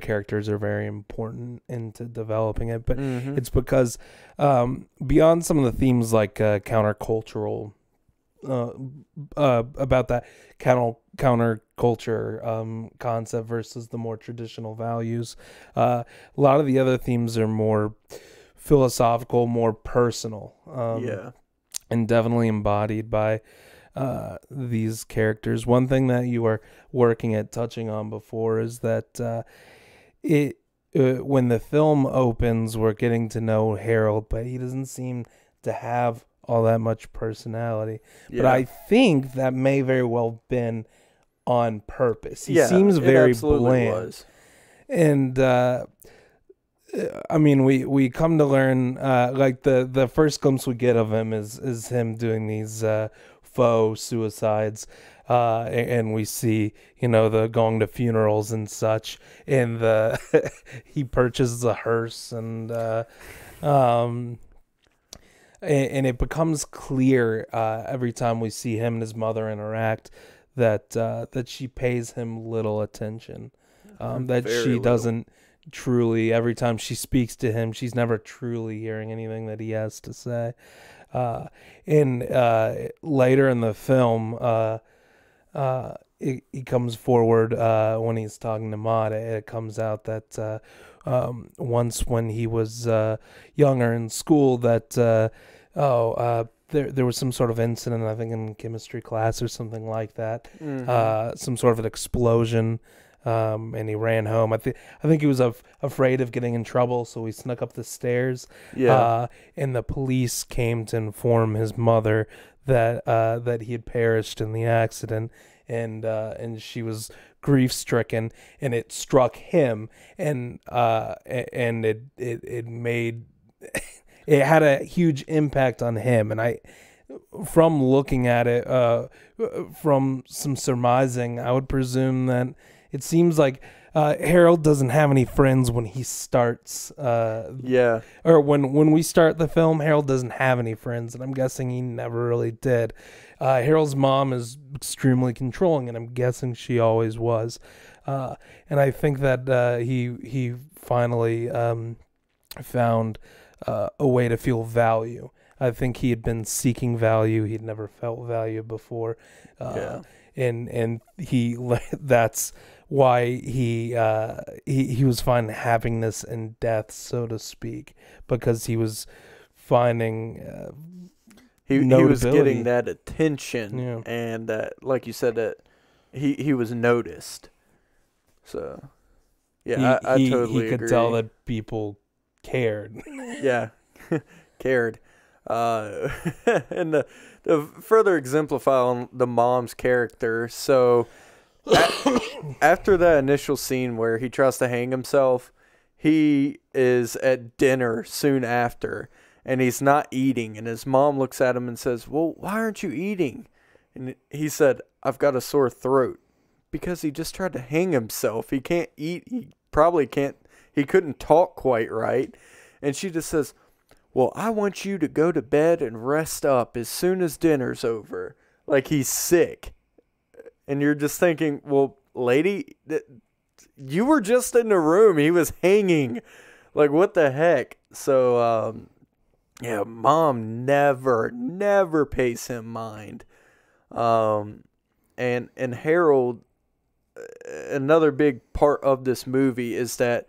characters are very important into developing it, but it's because beyond some of the themes like countercultural, about that counterculture concept versus the more traditional values, a lot of the other themes are more philosophical, more personal, and definitely embodied by these characters. One thing that you are working at touching on before is that when the film opens, we're getting to know Harold, but he doesn't seem to have all that much personality. But I think that may very well been on purpose. He seems very bland. Was. And I mean, we come to learn, like the first glimpse we get of him is him doing these faux suicides, and we see, the going to funerals and such, and he purchases a hearse, and it becomes clear every time we see him and his mother interact that she pays him little attention, that she little. Doesn't truly, every time she speaks to him, she's never truly hearing anything that he has to say. And later in the film, he comes forward when he's talking to Maude. It comes out that once when he was younger in school, that there was some sort of incident, I think in chemistry class or something like that, some sort of an explosion. And he ran home. I think he was afraid of getting in trouble, so he snuck up the stairs. And the police came to inform his mother that he had perished in the accident, and she was grief stricken, and it struck him, and it made it had a huge impact on him. And from looking at it, from some surmising, I would presume that it seems like Harold doesn't have any friends when he starts. Or when we start the film, Harold doesn't have any friends, and I'm guessing he never really did. Harold's mom is extremely controlling, and I'm guessing she always was. And I think that he finally found a way to feel value. I think he had been seeking value. He'd never felt value before. And that's why he was finding happiness in death, so to speak, because he was finding he was getting that attention, and that, like you said, that he was noticed. So I totally agree. He could tell that people cared. Cared. And to further exemplify on the mom's character, so after that initial scene where he tries to hang himself, he is at dinner soon after, and he's not eating, and his mom looks at him and says, "Well, why aren't you eating?" And he said, "I've got a sore throat," because he just tried to hang himself. He can't eat. He probably can't. He couldn't talk quite right. And she just says, "Well, I want you to go to bed and rest up as soon as dinner's over." Like he's sick. And you're just thinking, well, lady, you were just in the room. He was hanging. Like, what the heck? So, mom never pays him mind. And Harold, another big part of this movie is that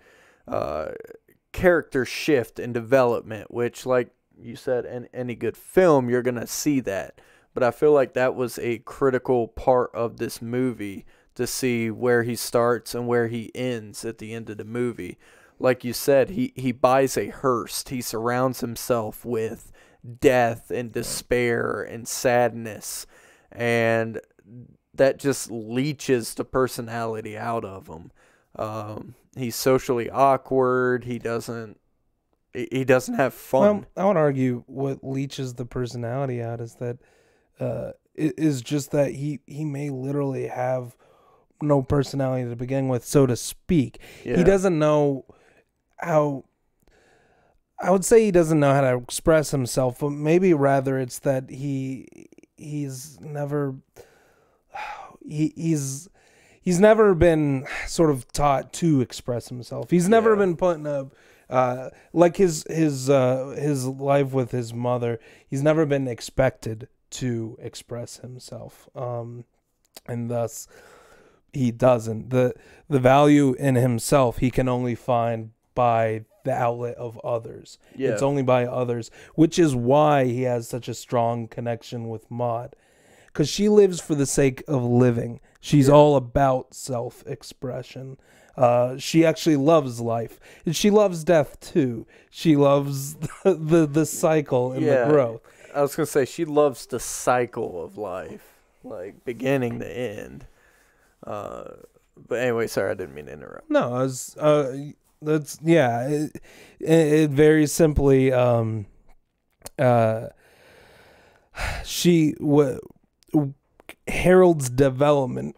character shift and development, which, like you said, in any good film, you're going to see that. But I feel like that was a critical part of this movie, to see where he starts and where he ends at the end of the movie. Like you said, he buys a hearse. He surrounds himself with death and despair and sadness. And that just leaches the personality out of him. He's socially awkward. He doesn't have fun. Well, I would argue what leaches the personality out is that is just that he may literally have no personality to begin with, so to speak. Yeah. He doesn't know how. I would say he doesn't know how to express himself, but maybe rather it's that he's never been sort of taught to express himself. He's never been put in a like his life with his mother. He's never been expected to express himself, and thus he doesn't. The value in himself he can only find by the outlet of others. Yeah. It's only by others, which is why he has such a strong connection with Maude, because she lives for the sake of living. She's all about self-expression. She actually loves life, and she loves death too. She loves the cycle and the growth. I was gonna say she loves the cycle of life, like beginning to end. But anyway, sorry, I didn't mean to interrupt. No, I was that's it very simply Harold's development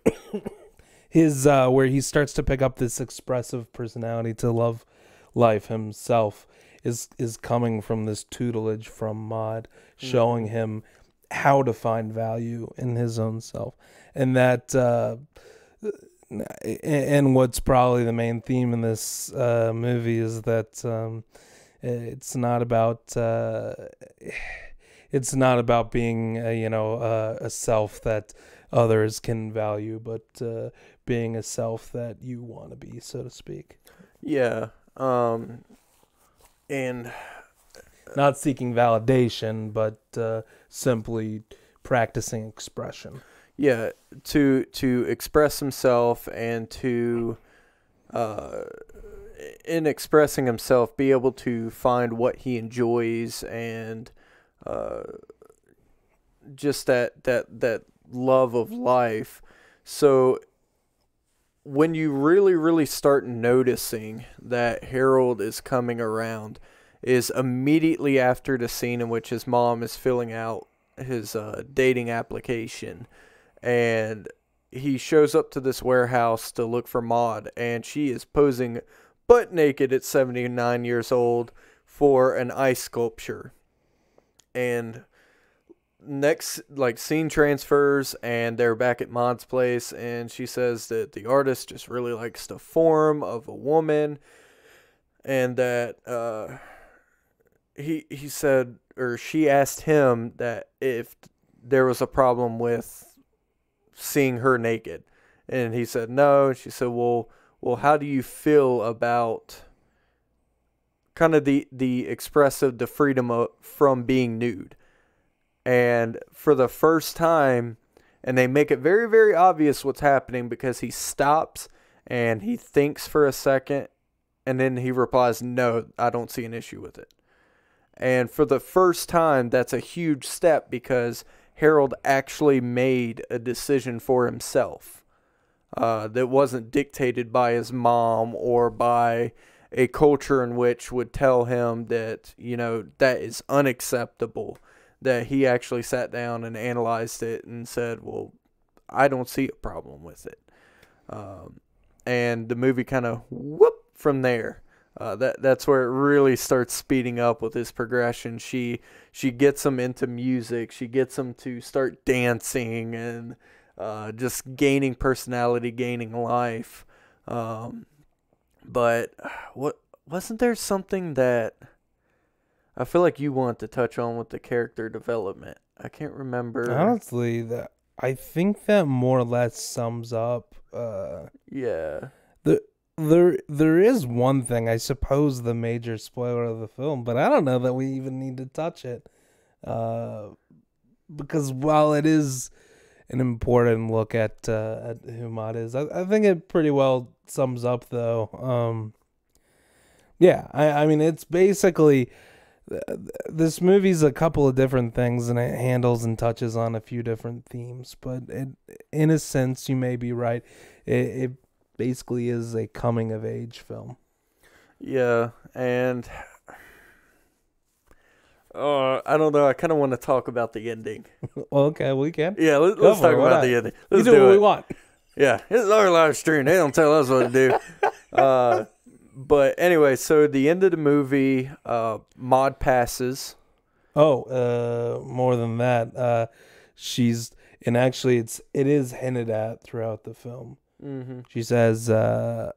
his where he starts to pick up this expressive personality to love life himself is coming from this tutelage from Maude, showing him how to find value in his own self. And that and what's probably the main theme in this movie is that it's not about being a self that others can value, but being a self that you want to be, so to speak. Yeah. And not seeking validation, but simply practicing expression. Yeah, to express himself, and to in expressing himself be able to find what he enjoys, and just that love of life. So when you really start noticing that Harold is coming around is immediately after the scene in which his mom is filling out his dating application. And he shows up to this warehouse to look for Maude, and she is posing butt naked at 79 years old for an ice sculpture. And next, like, scene transfers, and they're back at Maude's place, and she says that the artist just really likes the form of a woman, and that he said, or she asked him that if there was a problem with seeing her naked, and he said no. She said, well, how do you feel about kind of the expressive, the freedom from being nude? And for the first time, and they make it very, very obvious what's happening, because he stops and he thinks for a second, and then he replies, no, I don't see an issue with it. And for the first time, that's a huge step, because Harold actually made a decision for himself that wasn't dictated by his mom or by a culture in which would tell him that, that is unacceptable. That he actually sat down and analyzed it and said, well, I don't see a problem with it. And the movie kind of whoop from there. That's where it really starts speeding up with his progression. She gets him into music. She gets him to start dancing and just gaining personality, gaining life. But wasn't there something that I feel like you want to touch on with the character development? I can't remember. Honestly, that I think that more or less sums up. Yeah. There is one thing, I suppose, the major spoiler of the film, but I don't know that we even need to touch it. Because while it is an important look at who Maude is, I think it pretty well sums up, though. Yeah, I mean, it's basically... This movie's a couple of different things, and it handles and touches on a few different themes, but in a sense, you may be right. It basically is a coming-of-age film. Yeah, and... I don't know. I kind of want to talk about the ending. Well, okay, we can. Yeah, let's talk about the ending. Let's do what we want. Yeah, it's our live stream. They don't tell us what to do. But anyway, so the end of the movie, Maude passes. Oh, more than that, and actually, it is hinted at throughout the film. Mm-hmm. She says, the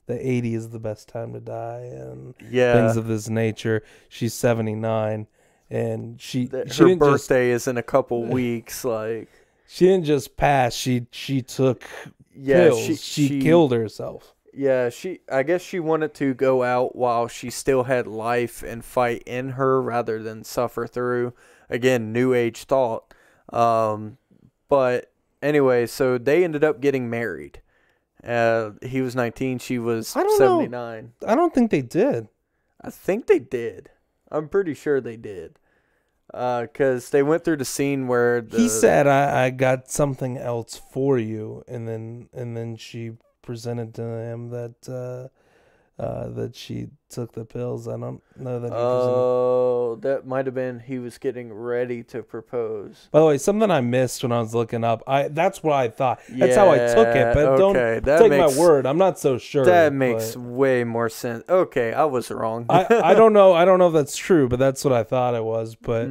80 is the best time to die, and things of this nature. She's 79, and her birthday is in a couple weeks. Like, she didn't just pass; she took pills. She killed herself. Yeah, I guess she wanted to go out while she still had life and fight in her rather than suffer through. Again, new age thought. But anyway, so they ended up getting married. He was 19, she was 79. I don't think they did. I think they did. I'm pretty sure they did. Because they went through the scene where he said, I got something else for you, and then she presented to him that she took the pills. I don't know that. That might have been he was getting ready to propose. By the way, something I missed when I was looking up. That's what I thought. That's how I took it. But don't take my word. I'm not so sure. That makes way more sense. Okay, I was wrong. I don't know. I don't know if that's true, but that's what I thought it was. But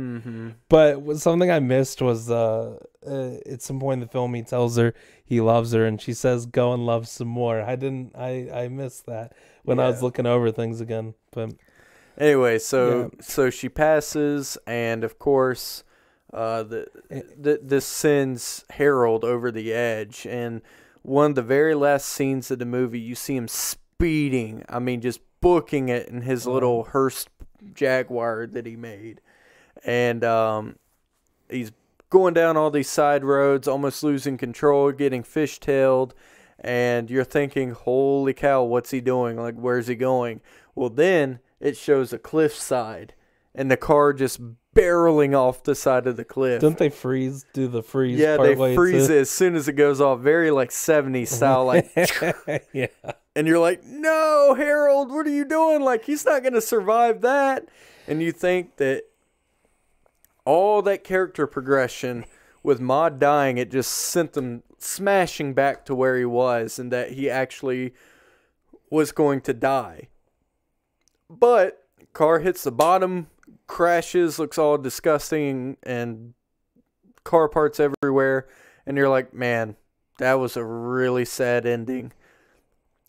but something I missed was at some point in the film he tells her he loves her, and she says, "Go and love some more." I missed that when I was looking over things again. But anyway, so she passes, and of course, this sends Harold over the edge. And one of the very last scenes of the movie, you see him speeding. I mean, just booking it in his little Hearst Jaguar that he made, and he's going down all these side roads, almost losing control, getting fishtailed, and you're thinking, holy cow, what's he doing? Like, where's he going? Well, then it shows a cliffside, and the car just barreling off the side of the cliff. Don't they freeze? Do the freeze? Yeah, they freeze it as soon as it goes off. Very like 70s style, like yeah. And you're like, no, Harold, what are you doing? Like, he's not going to survive that. And you think that all that character progression with Maude dying, it just sent them smashing back to where he was, and that he actually was going to die. But car hits the bottom, crashes, looks all disgusting, and car parts everywhere. And you're like, man, that was a really sad ending.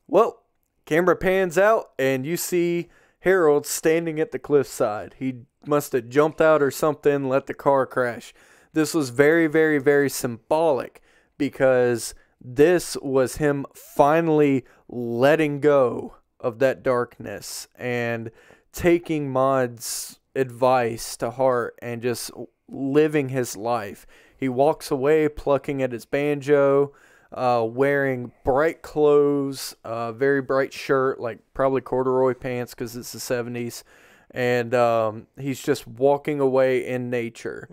Well, camera pans out, and you see Harold standing at the cliffside. He must have jumped out or something, let the car crash. This was very, very, very symbolic, because this was him finally letting go of that darkness and taking Maude's advice to heart and just living his life. He walks away plucking at his banjo, wearing bright clothes, very bright shirt, like probably corduroy pants because it's the 70s. And he's just walking away in nature.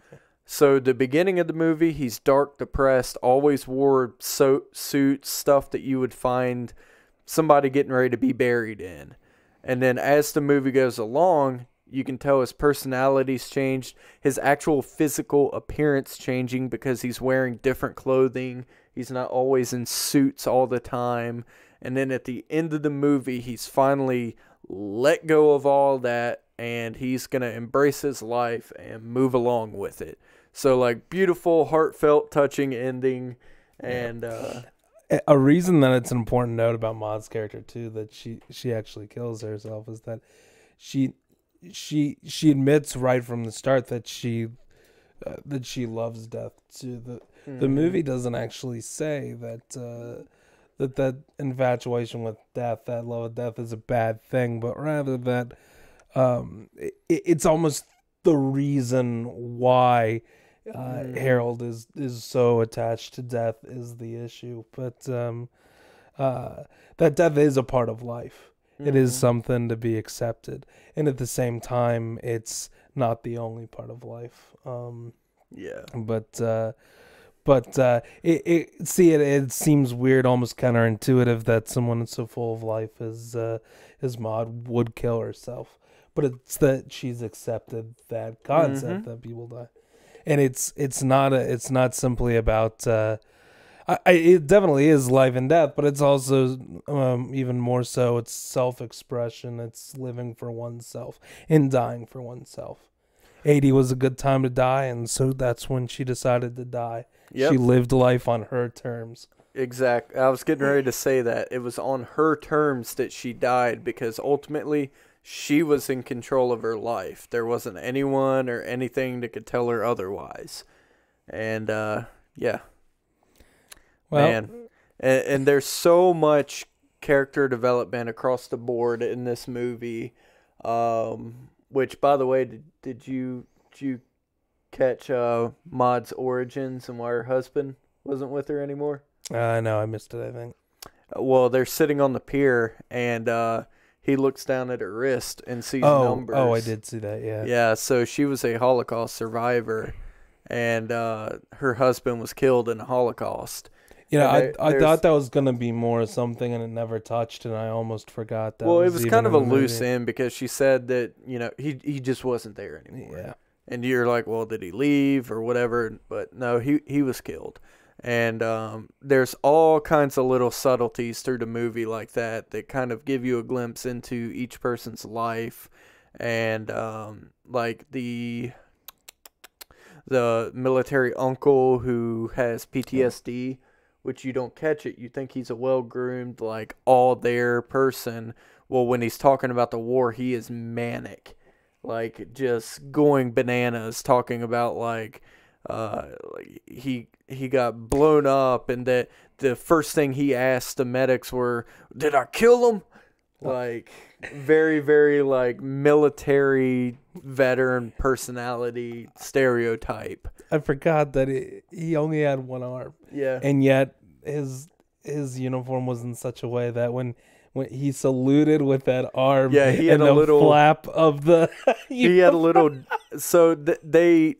So the beginning of the movie, he's dark, depressed, always wore suits, stuff that you would find somebody getting ready to be buried in. And then as the movie goes along, you can tell his personality's changed, his actual physical appearance changing because he's wearing different clothing. He's not always in suits all the time. And then at the end of the movie, he's finally let go of all that, and he's going to embrace his life and move along with it. So, like, beautiful, heartfelt, touching ending. And a reason that it's an important note about Maude's character, too, that she actually kills herself, is that she admits right from the start that she that she loves death too. The movie doesn't actually say that that infatuation with death, that love of death, is a bad thing, but rather that it's almost the reason why Harold is so attached to death is the issue. But that death is a part of life. It is something to be accepted, and at the same time, it's not the only part of life. It seems weird, almost counterintuitive, that someone so full of life as Maude would kill herself. But it's that she's accepted that concept that people die, and it's not simply about. It definitely is life and death, but it's also even more so. It's self-expression. It's living for oneself and dying for oneself. 80 was a good time to die, and so that's when she decided to die. Yep. She lived life on her terms. Exactly. I was getting ready to say that. It was on her terms that she died, because ultimately she was in control of her life. There wasn't anyone or anything that could tell her otherwise. And, yeah. Well, man. And there's so much character development across the board in this movie. Which, by the way, did you catch Maude's origins and why her husband wasn't with her anymore? No, I missed it, I think. Well, they're sitting on the pier, and he looks down at her wrist and sees numbers. Oh, I did see that, yeah. Yeah, so she was a Holocaust survivor, and her husband was killed in the Holocaust. I thought that was going to be more something, and it never touched, and I almost forgot that. Well, it was kind of a loose end, because she said that, he just wasn't there anymore. Yeah. And you're like, well, did he leave or whatever? But no, he was killed. And there's all kinds of little subtleties through the movie like that kind of give you a glimpse into each person's life. And like the military uncle who has PTSD, which you don't catch it. You think he's a well-groomed, like, all-there person. Well, when he's talking about the war, he is manic. Like, just going bananas, talking about, like he got blown up, and that the first thing he asked the medics were, did I kill him? Like, very, very, like, military veteran personality stereotype. I forgot that he only had one arm. Yeah. And yet his uniform was in such a way that when he saluted with that arm, yeah, he had a little flap of the he had a little, so they,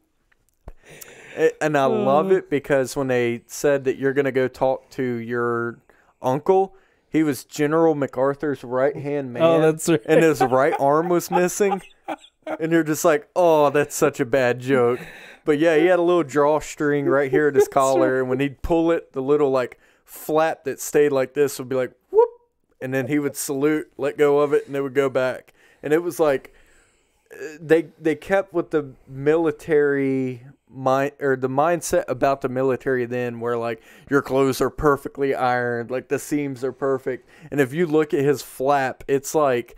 and I love it, because when they said that you're going to go talk to your uncle, he was General MacArthur's right-hand man. Oh, that's right. And his right arm was missing. And you're just like, oh, that's such a bad joke. But yeah, he had a little drawstring right here at his collar. Right. And when he'd pull it, the little like flap that stayed like this would be like, whoop. And then he would salute, let go of it, and it would go back. And it was like, they kept with the military mind, or the mindset about the military then, where like your clothes are perfectly ironed, like the seams are perfect, and if you look at his flap, it's like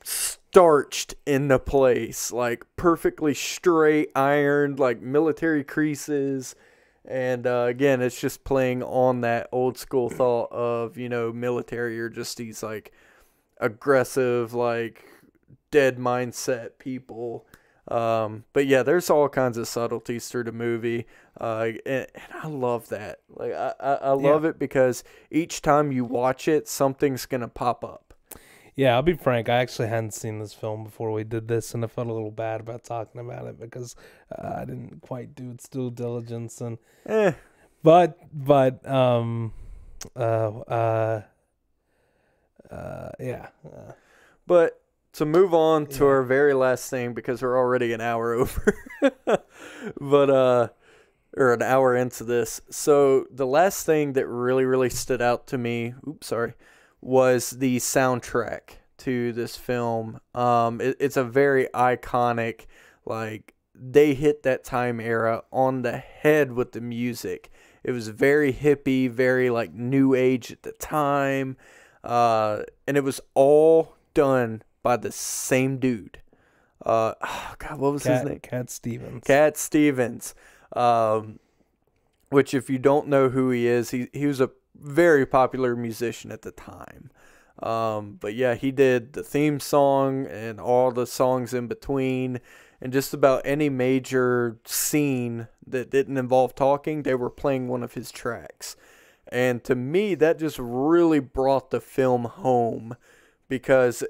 starched into place, like perfectly straight ironed, like military creases. And again, it's just playing on that old school thought of, military are just these like aggressive, like dead mindset people. But yeah, there's all kinds of subtleties through the movie. And I love that. Like, I love it, because each time you watch it, something's going to pop up. Yeah, I'll be frank. I actually hadn't seen this film before we did this, and I felt a little bad about talking about it, because I didn't quite do its due diligence. And but But to move on to our very last thing, because we're already an hour over, but or an hour into this. So the last thing that really, really stood out to me, was the soundtrack to this film. It's a very iconic, like, they hit that time era on the head with the music. It was very hippie, very like new age at the time. And it was all done by the same dude. Oh God, what was his name? Cat Stevens. Cat Stevens. Which, if you don't know who he is, he was a very popular musician at the time. But yeah, he did the theme song and all the songs in between, and just about any major scene that didn't involve talking, they were playing one of his tracks. And to me, that just really brought the film home, because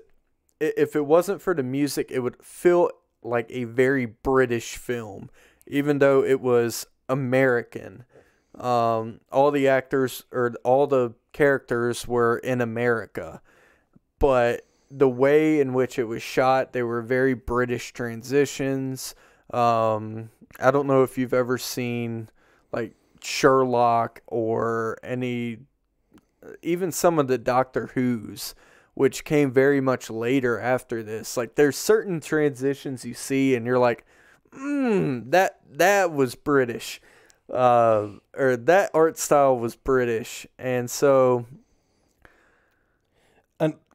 if it wasn't for the music, it would feel like a very British film, even though it was American. All the actors, or all the characters, were in America, but the way in which it was shot, they were very British transitions. I don't know if you've ever seen like Sherlock or even some of the Doctor Who's, which came very much later after this. Like, there's certain transitions you see and you're like, that was British. Or that art style was British. And so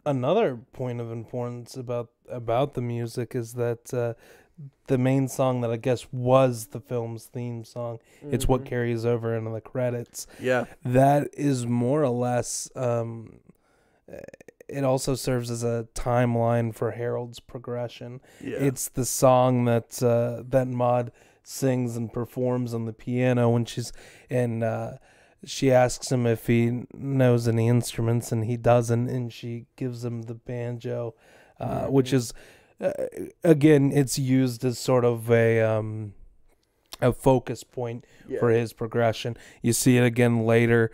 another point of importance about the music is that the main song that I guess was the film's theme song, it's what carries over into the credits. Yeah. That is more or less, it also serves as a timeline for Harold's progression. Yeah. It's the song that Maude sings and performs on the piano when she asks him if he knows any instruments, and he doesn't, and she gives him the banjo, which is, again, it's used as sort of a focus point for his progression. You see it again later.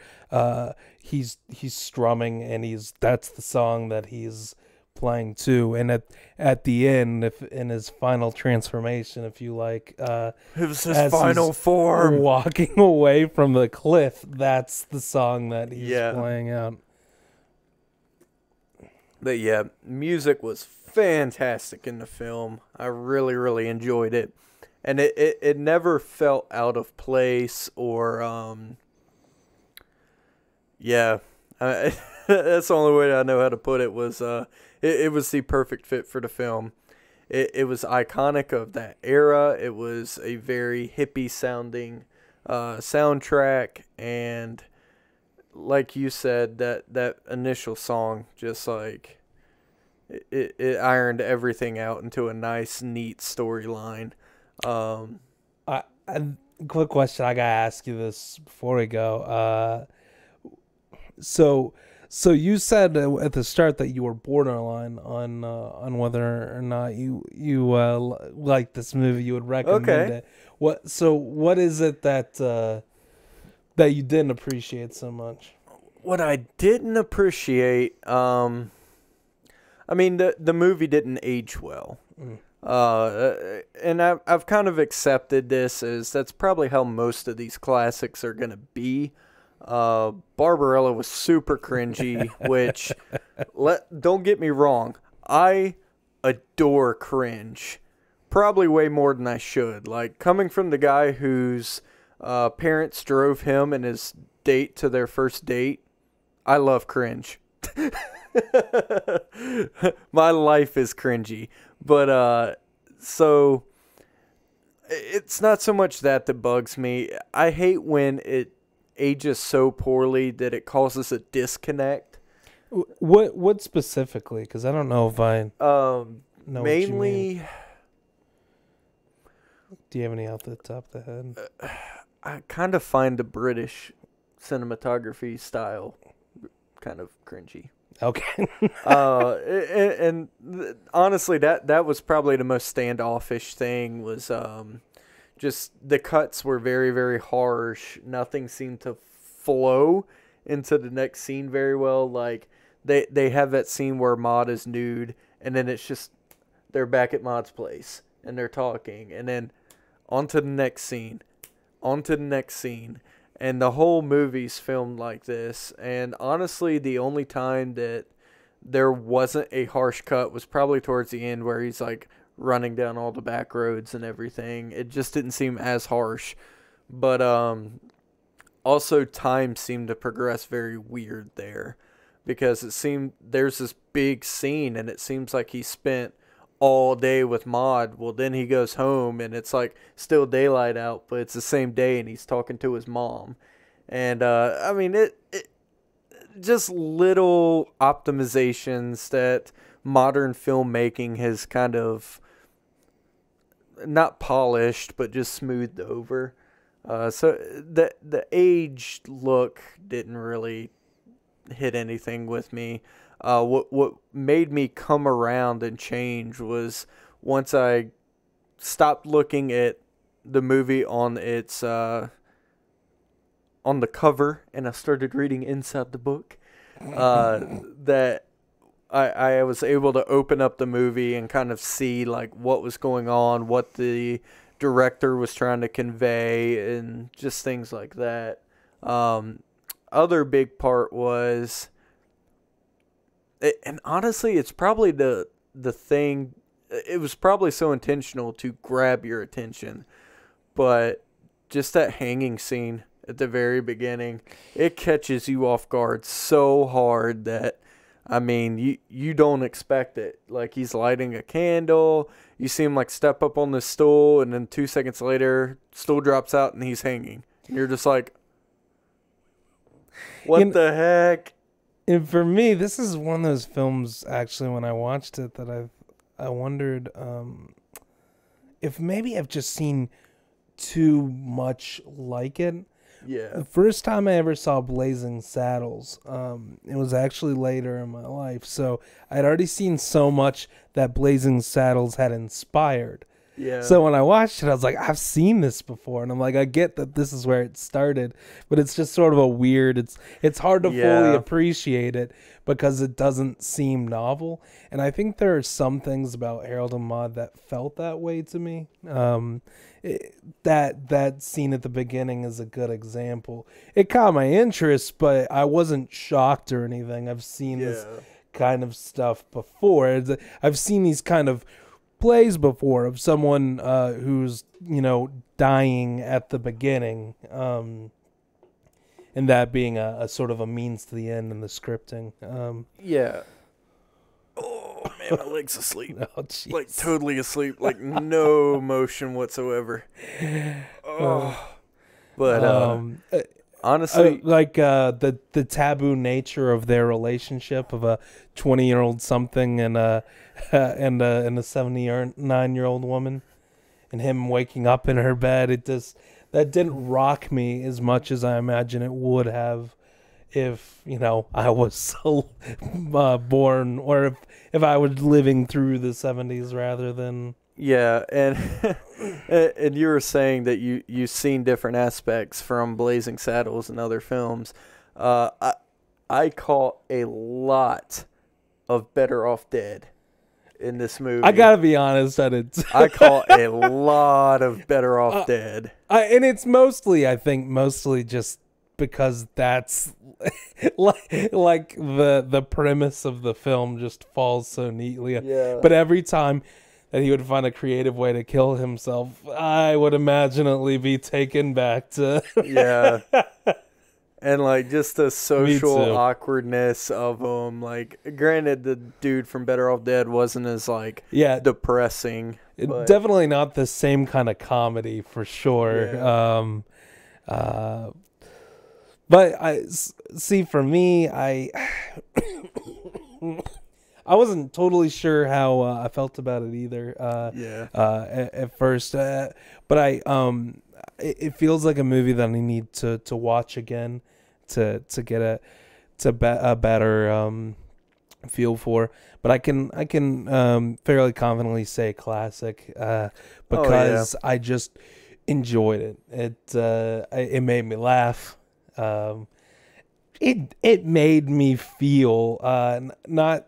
He's strumming, and that's the song that he's playing too. And at the end, if in his final transformation, if you like, it was his final form, walking away from the cliff, that's the song that he's playing out. But yeah, music was fantastic in the film. I really, really enjoyed it. And it never felt out of place or that's the only way I know how to put it. Was it was the perfect fit for the film. It was iconic of that era. It was a very hippie sounding soundtrack, and like you said, that initial song just like it ironed everything out into a nice, neat storyline. Quick question, I gotta ask you this before we go. So you said at the start that you were borderline on whether or not you like this movie. You would recommend it. What is it that you didn't appreciate so much? What I didn't appreciate, I mean, the movie didn't age well. And I've kind of accepted this as that's probably how most of these classics are gonna be. Barbarella was super cringy, which don't get me wrong, I adore cringe, probably way more than I should. Like, coming from the guy whose parents drove him and his date to their first date, I love cringe. My life is cringy. But so it's not so much that bugs me. I hate when it ages so poorly that it causes a disconnect. What specifically? Because I don't know if I know mainly. what you mean. Do you have any off the top of the head? I kind of find the British cinematography style kind of cringy. Okay. And honestly, that was probably the most standoffish thing. Was just the cuts were very, very harsh. Nothing seemed to flow into the next scene very well. Like, they have that scene where Maude is nude, and then it's just they're back at Maude's place and they're talking, and then on to the next scene, and the whole movie's filmed like this. And honestly, the only time that there wasn't a harsh cut was probably towards the end, where he's like running down all the back roads and everything. It just didn't seem as harsh. But also time seemed to progress very weird there, because it seemed there's this big scene and it seems like he spent all day with Maude. Well, then he goes home and it's like still daylight out, but it's the same day and he's talking to his mom. And I mean, it just little optimizations that modern filmmaking has kind of not polished, but just smoothed over. So the age look didn't really hit anything with me. What made me come around and change was once I stopped looking at the movie on its on the cover and I started reading inside the book. That I was able to open up the movie and kind of see like what was going on, what the director was trying to convey, and just things like that. Other big part was, and honestly, it's probably the thing. It was probably so intentional to grab your attention, but just that hanging scene at the very beginning, it catches you off guard so hard that, I mean, you don't expect it. Like, he's lighting a candle, you see him like step up on the stool, and then 2 seconds later, stool drops out and he's hanging. And you're just like, what the heck? And for me, this is one of those films, actually, when I watched it, that I wondered if maybe I've just seen too much like it. Yeah. The first time I ever saw Blazing Saddles, it was actually later in my life. So I'd already seen so much that Blazing Saddles had inspired. Yeah. So when I watched it, I was like, I've seen this before. And I'm like, I get that this is where it started, but it's just sort of a weird, it's hard to fully appreciate it because it doesn't seem novel. And I think there are some things about Harold and Maude that felt that way to me. That scene at the beginning is a good example. It caught my interest, but I wasn't shocked or anything. I've seen this kind of stuff before. I've seen these kind of plays before of someone who's, dying at the beginning, and that being a sort of a means to the end in the scripting. Yeah. Oh, man, my leg's asleep. Oh, geez. Like, totally asleep. Like, no motion whatsoever. Oh. But, honestly... the taboo nature of their relationship of a 20-year-old something and a 79-year-old woman, and him waking up in her bed, that didn't rock me as much as I imagine it would have if I was born, or if I was living through the 70s rather than. Yeah, and and you were saying that you've seen different aspects from Blazing Saddles and other films. I caught a lot of Better Off Dead in this movie. I gotta be honest, I did. I caught a lot of Better Off Dead. And it's mostly just because that's like the premise of the film just falls so neatly. Yeah. But every time that he would find a creative way to kill himself, I would imaginally be taken back to... Yeah. And, like, just the social awkwardness of him. Like, granted, the dude from Better Off Dead wasn't as, like, depressing. Definitely not the same kind of comedy, for sure. Yeah. But, for me, I wasn't totally sure how I felt about it either. At first, but it feels like a movie that I need to watch again to get a better feel for. But I can fairly confidently say classic because I just enjoyed it. It made me laugh. It made me feel not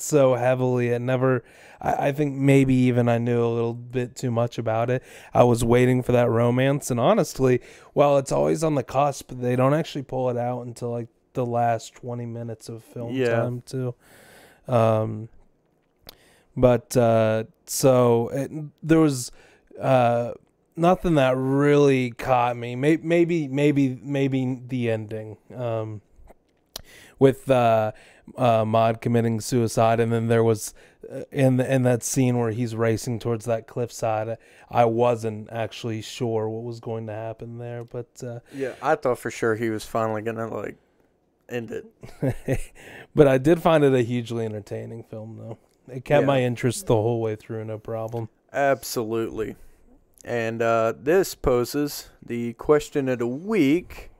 so heavily. It never. I think maybe even I knew a little bit too much about it. I was waiting for that romance, and honestly, while it's always on the cusp, they don't actually pull it out until like the last 20 minutes of film time too. There was nothing that really caught me. Maybe the ending. With Maude committing suicide, and then there was in that scene where he's racing towards that cliffside, I wasn't actually sure what was going to happen there, but yeah, I thought for sure he was finally gonna like end it. but I did find it a hugely entertaining film, though. It kept my interest the whole way through, no problem. Absolutely. And this poses the question of the week.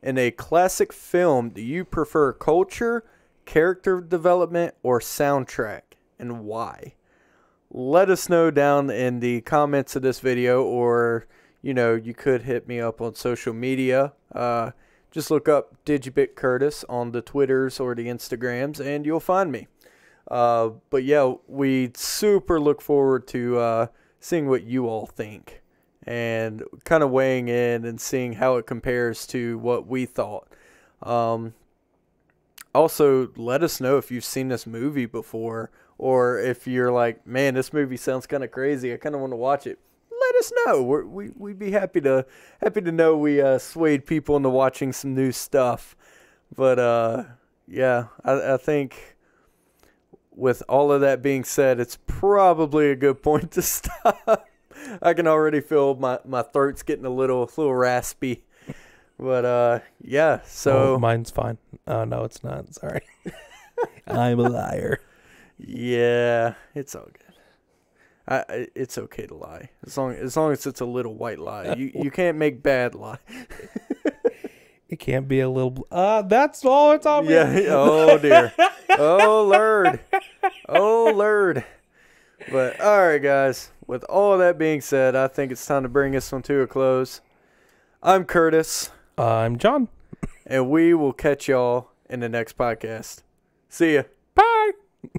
In a classic film, do you prefer culture, character development, or soundtrack, and why? Let us know down in the comments of this video, or, you could hit me up on social media. Just look up Digibit Curtis on the Twitters or the Instagrams, and you'll find me. But yeah, we super look forward to seeing what you all think and kind of weighing in and seeing how it compares to what we thought. Also, let us know if you've seen this movie before, or if you're like, man, this movie sounds kind of crazy, I kind of want to watch it. Let us know. We'd be happy to know we swayed people into watching some new stuff. But yeah, I think with all of that being said, it's probably a good point to stop. I can already feel my throat's getting a little raspy. But yeah, so mine's fine. Oh no, it's not. Sorry. I'm a liar. Yeah, it's all good. It's okay to lie as long as it's a little white lie. You can't make bad lie. It can't be a little. That's all it's on. Yeah. Oh dear. Oh Lord. Oh Lord. But all right, guys. With all that being said, I think it's time to bring this one to a close. I'm Curtis. I'm John. And we will catch y'all in the next podcast. See ya.